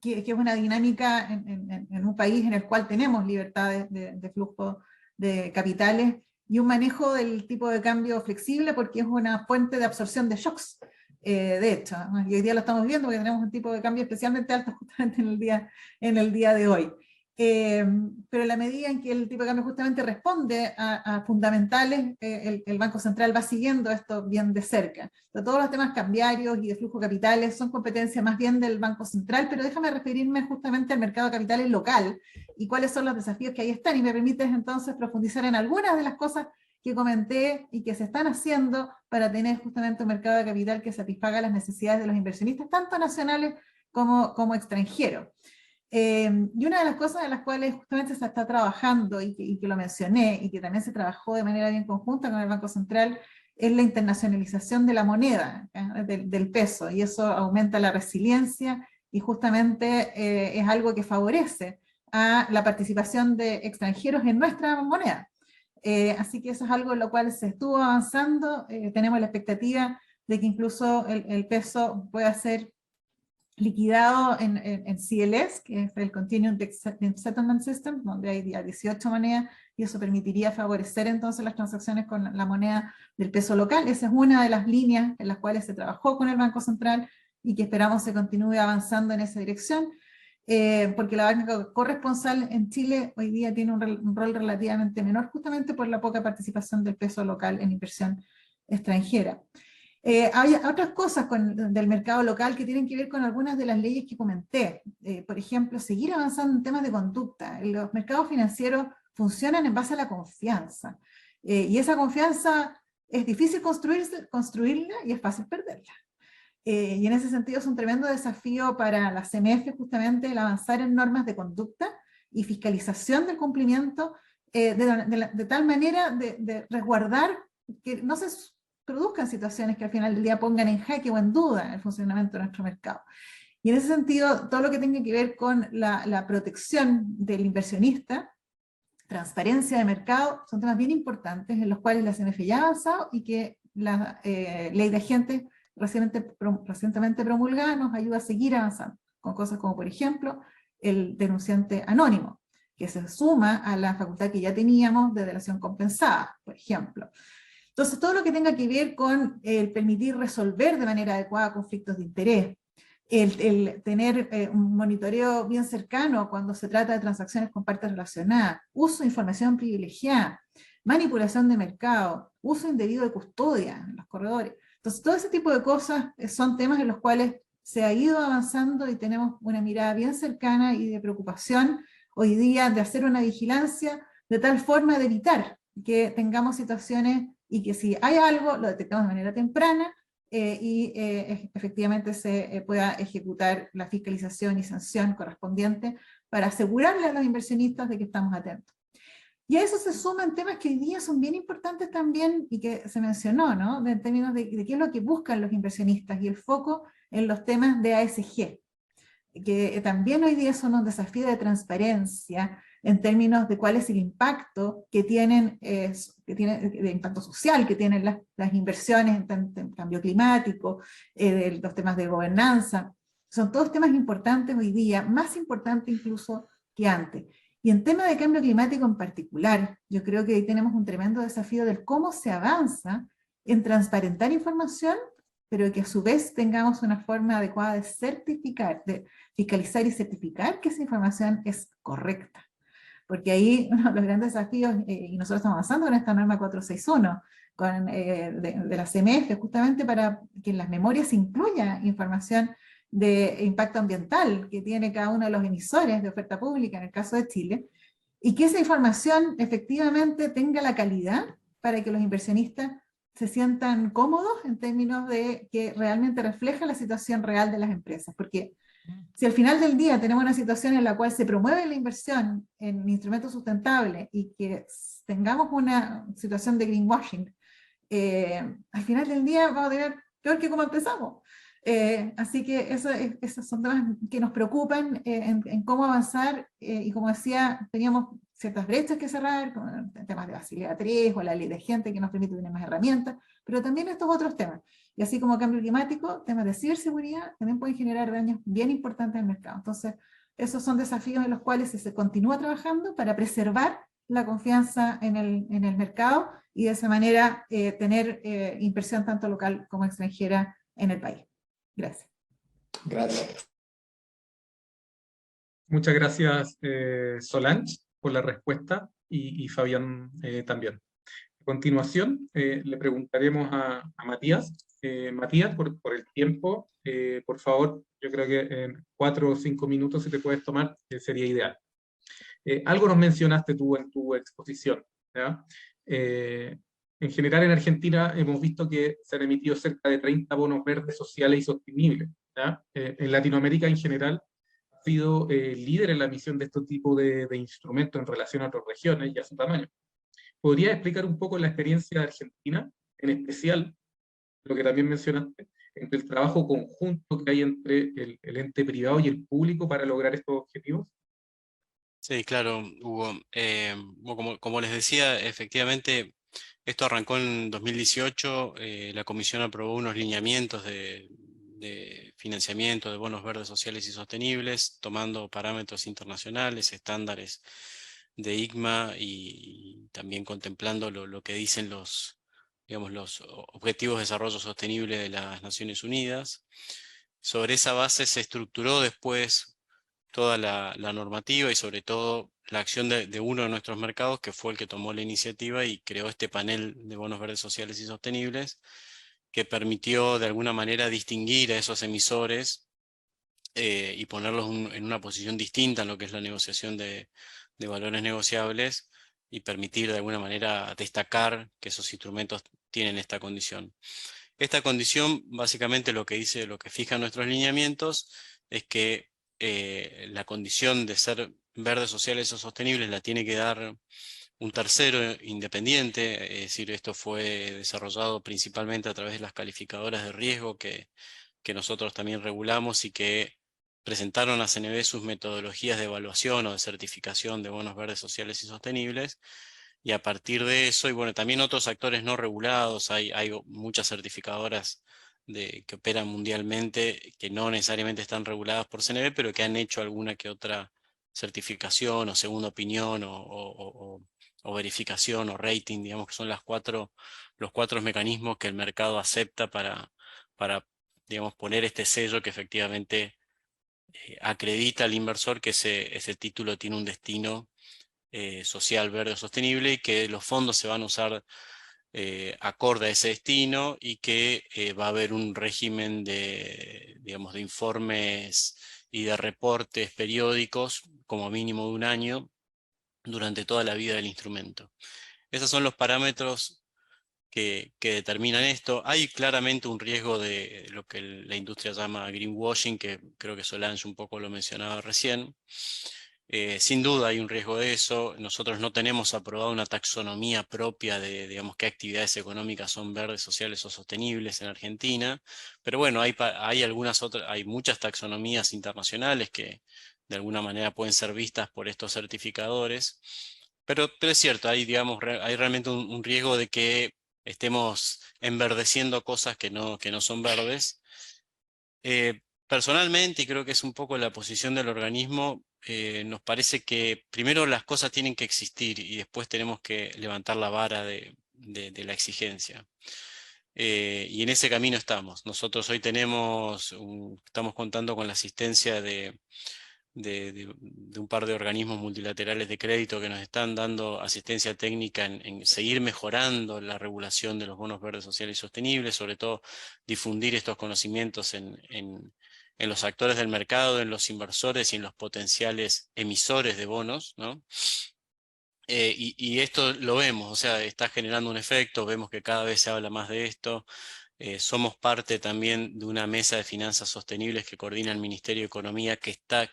que es una dinámica en un país en el cual tenemos libertad de flujo de capitales y un manejo del tipo de cambio flexible, porque es una fuente de absorción de shocks. De hecho, y hoy día lo estamos viendo porque tenemos un tipo de cambio especialmente alto justamente en el día de hoy. Pero en la medida en que el tipo de cambio justamente responde a fundamentales, el Banco Central va siguiendo esto bien de cerca. Entonces, todos los temas cambiarios y de flujo de capitales son competencia más bien del Banco Central, pero déjame referirme justamente al mercado de capitales local y cuáles son los desafíos que ahí están, y me permites entonces profundizar en algunas de las cosas que comenté y que se están haciendo para tener justamente un mercado de capital que satisfaga las necesidades de los inversionistas, tanto nacionales como extranjeros. Y una de las cosas en las cuales justamente se está trabajando y que lo mencioné y que también se trabajó de manera bien conjunta con el Banco Central es la internacionalización de la moneda, del peso, y eso aumenta la resiliencia y justamente es algo que favorece a la participación de extranjeros en nuestra moneda. Así que eso es algo en lo cual se estuvo avanzando. Tenemos la expectativa de que incluso el peso pueda ser liquidado en CLS, que es el Continuum Settlement System, donde hay 18 monedas, y eso permitiría favorecer entonces las transacciones con la moneda del peso local. Esa es una de las líneas en las cuales se trabajó con el Banco Central y que esperamos se continúe avanzando en esa dirección, porque la banca corresponsal en Chile hoy día tiene un rol relativamente menor, justamente por la poca participación del peso local en inversión extranjera. Hay otras cosas del mercado local que tienen que ver con algunas de las leyes que comenté. Por ejemplo, seguir avanzando en temas de conducta. Los mercados financieros funcionan en base a la confianza. Y esa confianza es difícil construirla y es fácil perderla. Y en ese sentido es un tremendo desafío para la CMF justamente el avanzar en normas de conducta y fiscalización del cumplimiento de tal manera de resguardar que no se produzcan situaciones que al final del día pongan en jaque o en duda el funcionamiento de nuestro mercado. Y en ese sentido, todo lo que tenga que ver con la protección del inversionista, transparencia de mercado, son temas bien importantes en los cuales la CMF ya ha avanzado y que la ley de agentes recientemente promulgada nos ayuda a seguir avanzando, con cosas como, por ejemplo, el denunciante anónimo, que se suma a la facultad que ya teníamos de delación compensada, por ejemplo. Entonces, todo lo que tenga que ver con el permitir resolver de manera adecuada conflictos de interés, el tener un monitoreo bien cercano cuando se trata de transacciones con partes relacionadas, uso de información privilegiada, manipulación de mercado, uso indebido de custodia en los corredores. Entonces, todo ese tipo de cosas son temas en los cuales se ha ido avanzando y tenemos una mirada bien cercana y de preocupación hoy día de hacer una vigilancia de tal forma de evitar que tengamos situaciones y que si hay algo lo detectamos de manera temprana efectivamente se pueda ejecutar la fiscalización y sanción correspondiente para asegurarle a los inversionistas de que estamos atentos. Y a eso se suman temas que hoy día son bien importantes también y que se mencionó, ¿no? En términos de qué es lo que buscan los inversionistas y el foco en los temas de ASG, que también hoy día son un desafío de transparencia en términos de cuál es el impacto que tienen, de impacto social que tienen las inversiones en cambio climático, los temas de gobernanza. Son todos temas importantes hoy día, más importantes incluso que antes. Y en tema de cambio climático en particular, yo creo que ahí tenemos un tremendo desafío del cómo se avanza en transparentar información, pero que a su vez tengamos una forma adecuada de certificar, de fiscalizar y certificar que esa información es correcta. Porque ahí uno de los grandes desafíos, y nosotros estamos avanzando con esta norma 461, de la CMF, justamente para que en las memorias se incluya información de impacto ambiental que tiene cada uno de los emisores de oferta pública, en el caso de Chile, y que esa información efectivamente tenga la calidad para que los inversionistas se sientan cómodos en términos de que realmente refleja la situación real de las empresas. Porque si al final del día tenemos una situación en la cual se promueve la inversión en instrumentos sustentables y que tengamos una situación de greenwashing, al final del día vamos a tener peor que como empezamos. Así que esos son temas que nos preocupan en cómo avanzar y como decía, teníamos ciertas brechas que cerrar, con temas de Basilea 3 o la ley de gente que nos permite tener más herramientas, pero también estos otros temas. Y así como cambio climático, temas de ciberseguridad también pueden generar daños bien importantes en el mercado. Entonces, esos son desafíos en los cuales se continúa trabajando para preservar la confianza en el mercado y de esa manera tener inversión tanto local como extranjera en el país. Gracias. Gracias. Muchas gracias, Solange, por la respuesta y Fabián también. A continuación, le preguntaremos a Matías. Matías, por el tiempo, por favor, yo creo que en 4 o 5 minutos, si te puedes tomar, sería ideal. Algo nos mencionaste tú en tu exposición, ¿ya? En general, en Argentina hemos visto que se han emitido cerca de 30 bonos verdes sociales y sostenibles, ¿ya? En Latinoamérica en general ha sido líder en la emisión de este tipo de instrumentos en relación a otras regiones y a su tamaño. ¿Podría explicar un poco la experiencia de Argentina, en especial, lo que también mencionaste, entre el trabajo conjunto que hay entre el ente privado y el público para lograr estos objetivos? Sí, claro, Hugo. Como les decía, efectivamente, esto arrancó en 2018. La Comisión aprobó unos lineamientos de financiamiento de bonos verdes sociales y sostenibles, tomando parámetros internacionales, estándares de ICMA y también contemplando lo que dicen los Objetivos de Desarrollo Sostenible de las Naciones Unidas. Sobre esa base se estructuró después toda la normativa y sobre todo la acción de uno de nuestros mercados, que fue el que tomó la iniciativa y creó este panel de bonos verdes sociales y sostenibles, que permitió de alguna manera distinguir a esos emisores y ponerlos en una posición distinta en lo que es la negociación de valores negociables y permitir de alguna manera destacar que esos instrumentos tienen esta condición. Esta condición básicamente lo que dice, lo que fija nuestros lineamientos es que la condición de ser verdes, sociales o sostenibles la tiene que dar un tercero independiente, es decir, esto fue desarrollado principalmente a través de las calificadoras de riesgo que nosotros también regulamos y que presentaron a CNB sus metodologías de evaluación o de certificación de bonos verdes, sociales y sostenibles. Y a partir de eso, y bueno, también otros actores no regulados, hay muchas certificadoras que operan mundialmente, que no necesariamente están reguladas por CNB, pero que han hecho alguna que otra certificación o segunda opinión o verificación o rating, digamos que son los cuatro mecanismos que el mercado acepta para digamos, poner este sello que efectivamente acredita al inversor que ese título tiene un destino social, verde o sostenible, y que los fondos se van a usar acorde a ese destino, y que va a haber un régimen digamos, de informes y de reportes periódicos, como mínimo de un año, durante toda la vida del instrumento. Esos son los parámetros que determinan esto. Hay claramente un riesgo de lo que la industria llama greenwashing, que creo que Solange un poco lo mencionaba recién. Sin duda hay un riesgo de eso. Nosotros no tenemos aprobada una taxonomía propia de, digamos, qué actividades económicas son verdes, sociales o sostenibles en Argentina. Pero bueno, hay hay muchas taxonomías internacionales que de alguna manera pueden ser vistas por estos certificadores. Pero es cierto, digamos, hay realmente un riesgo de que estemos enverdeciendo cosas que no son verdes. Personalmente, y creo que es un poco la posición del organismo, nos parece que primero las cosas tienen que existir y después tenemos que levantar la vara de la exigencia. Y en ese camino estamos. Nosotros hoy estamos contando con la asistencia de un par de organismos multilaterales de crédito que nos están dando asistencia técnica en seguir mejorando la regulación de los bonos verdes sociales y sostenibles, sobre todo difundir estos conocimientos en los actores del mercado, en los inversores y en los potenciales emisores de bonos, ¿no? Y esto lo vemos, o sea, está generando un efecto, vemos que cada vez se habla más de esto. Somos parte también de una mesa de finanzas sostenibles que coordina el Ministerio de Economía, que está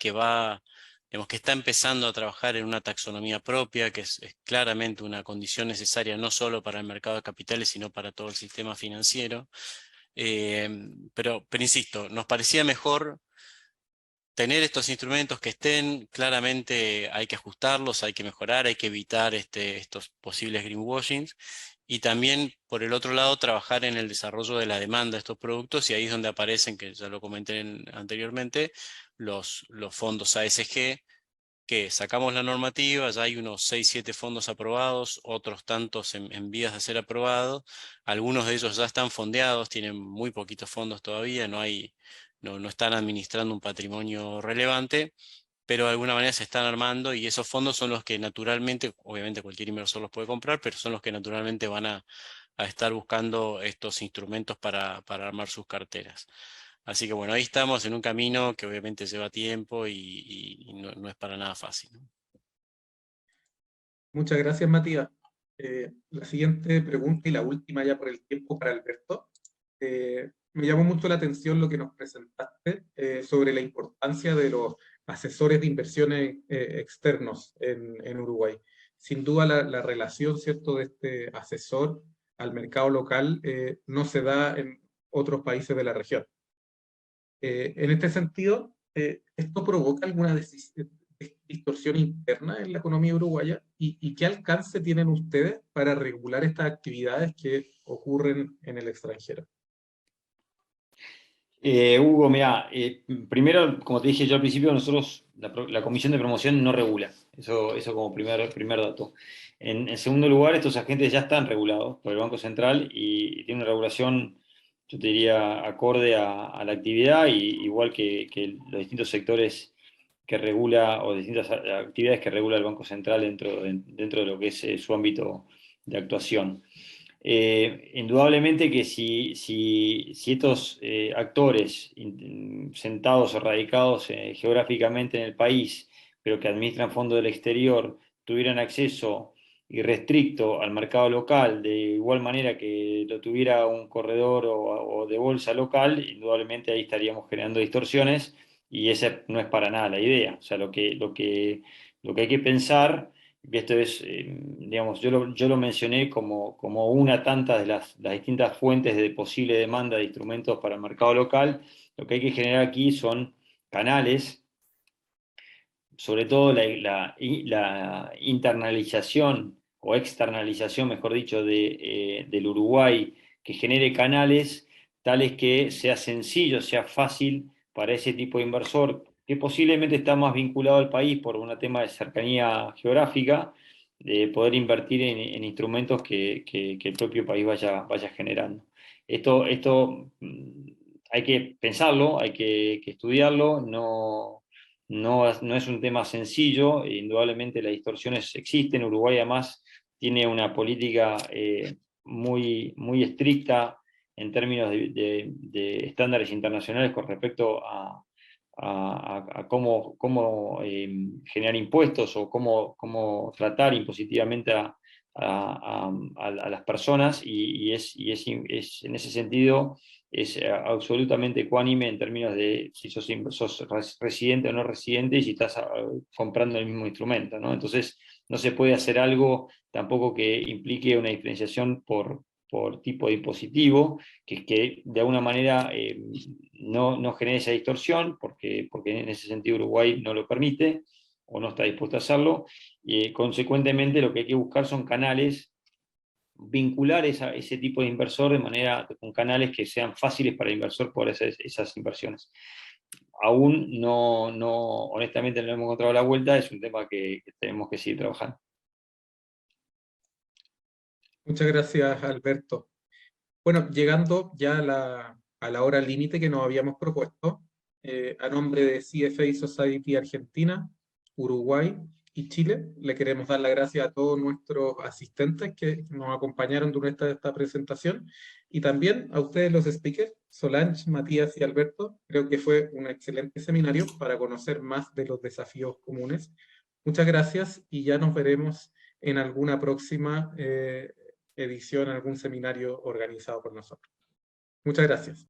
empezando a trabajar en una taxonomía propia, que es claramente una condición necesaria no solo para el mercado de capitales, sino para todo el sistema financiero. Pero insisto, nos parecía mejor tener estos instrumentos que estén. Claramente hay que ajustarlos, hay que mejorar, hay que evitar estos posibles greenwashings, y también, por el otro lado, trabajar en el desarrollo de la demanda de estos productos, y ahí es donde aparecen, que ya lo comenté anteriormente, los fondos ASG, que sacamos la normativa, ya hay unos 6-7 fondos aprobados, otros tantos en vías de ser aprobados. Algunos de ellos ya están fondeados, tienen muy poquitos fondos todavía, no están administrando un patrimonio relevante, pero de alguna manera se están armando, y esos fondos son los que naturalmente, obviamente cualquier inversor los puede comprar, pero son los que naturalmente van a estar buscando estos instrumentos para armar sus carteras. Así que bueno, ahí estamos en un camino que obviamente lleva tiempo y no es para nada fácil, ¿no? Muchas gracias, Matías. La siguiente pregunta y la última ya por el tiempo para Alberto. Me llamó mucho la atención lo que nos presentaste sobre la importancia de los asesores de inversiones externos en Uruguay. Sin duda la relación, ¿cierto?, de este asesor al mercado local no se da en otros países de la región. En este sentido, ¿esto provoca alguna distorsión interna en la economía uruguaya? ¿Y qué alcance tienen ustedes para regular estas actividades que ocurren en el extranjero? Hugo, mira, primero, como te dije yo al principio, nosotros, la Comisión de Promoción no regula. Eso como primer dato. En segundo lugar, estos agentes ya están regulados por el Banco Central y tienen una regulación, yo te diría, acorde a la actividad, y igual que los distintos sectores que regula, o distintas actividades que regula el Banco Central dentro de lo que es su ámbito de actuación. Indudablemente que si estos actores sentados o radicados geográficamente en el país, pero que administran fondos del exterior, tuvieran acceso irrestricto al mercado local, de igual manera que lo tuviera un corredor o de bolsa local, indudablemente ahí estaríamos generando distorsiones, y esa no es para nada la idea. O sea, lo que hay que pensar, y esto es, digamos, yo lo mencioné como una tantas de las distintas fuentes de posible demanda de instrumentos para el mercado local. Lo que hay que generar aquí son canales, sobre todo la internalización o externalización, mejor dicho, del Uruguay, que genere canales tales que sea sencillo, sea fácil para ese tipo de inversor que posiblemente está más vinculado al país por un tema de cercanía geográfica, de poder invertir en instrumentos que el propio país vaya generando. Esto hay que pensarlo, hay que estudiarlo, no es un tema sencillo, indudablemente las distorsiones existen. Uruguay además tiene una política muy estricta en términos de estándares internacionales con respecto a cómo generar impuestos o cómo tratar impositivamente a las personas, y es en ese sentido es absolutamente ecuánime en términos de si sos residente o no residente y si estás comprando el mismo instrumento, ¿no? Entonces no se puede hacer algo tampoco que implique una diferenciación por tipo de impositivo, que de alguna manera no genere esa distorsión, porque en ese sentido Uruguay no lo permite o no está dispuesto a hacerlo. Consecuentemente lo que hay que buscar son canales, vincular ese tipo de inversor de manera con canales que sean fáciles para el inversor por esas inversiones. Aún honestamente no hemos encontrado la vuelta, es un tema que tenemos que seguir trabajando. Muchas gracias, Alberto. Bueno, llegando ya a la hora límite que nos habíamos propuesto, a nombre de CFA Society Argentina, Uruguay y Chile, le queremos dar las gracias a todos nuestros asistentes que nos acompañaron durante esta presentación, y también a ustedes los speakers, Solange, Matías y Alberto. Creo que fue un excelente seminario para conocer más de los desafíos comunes. Muchas gracias y ya nos veremos en alguna próxima edición, algún seminario organizado por nosotros. Muchas gracias.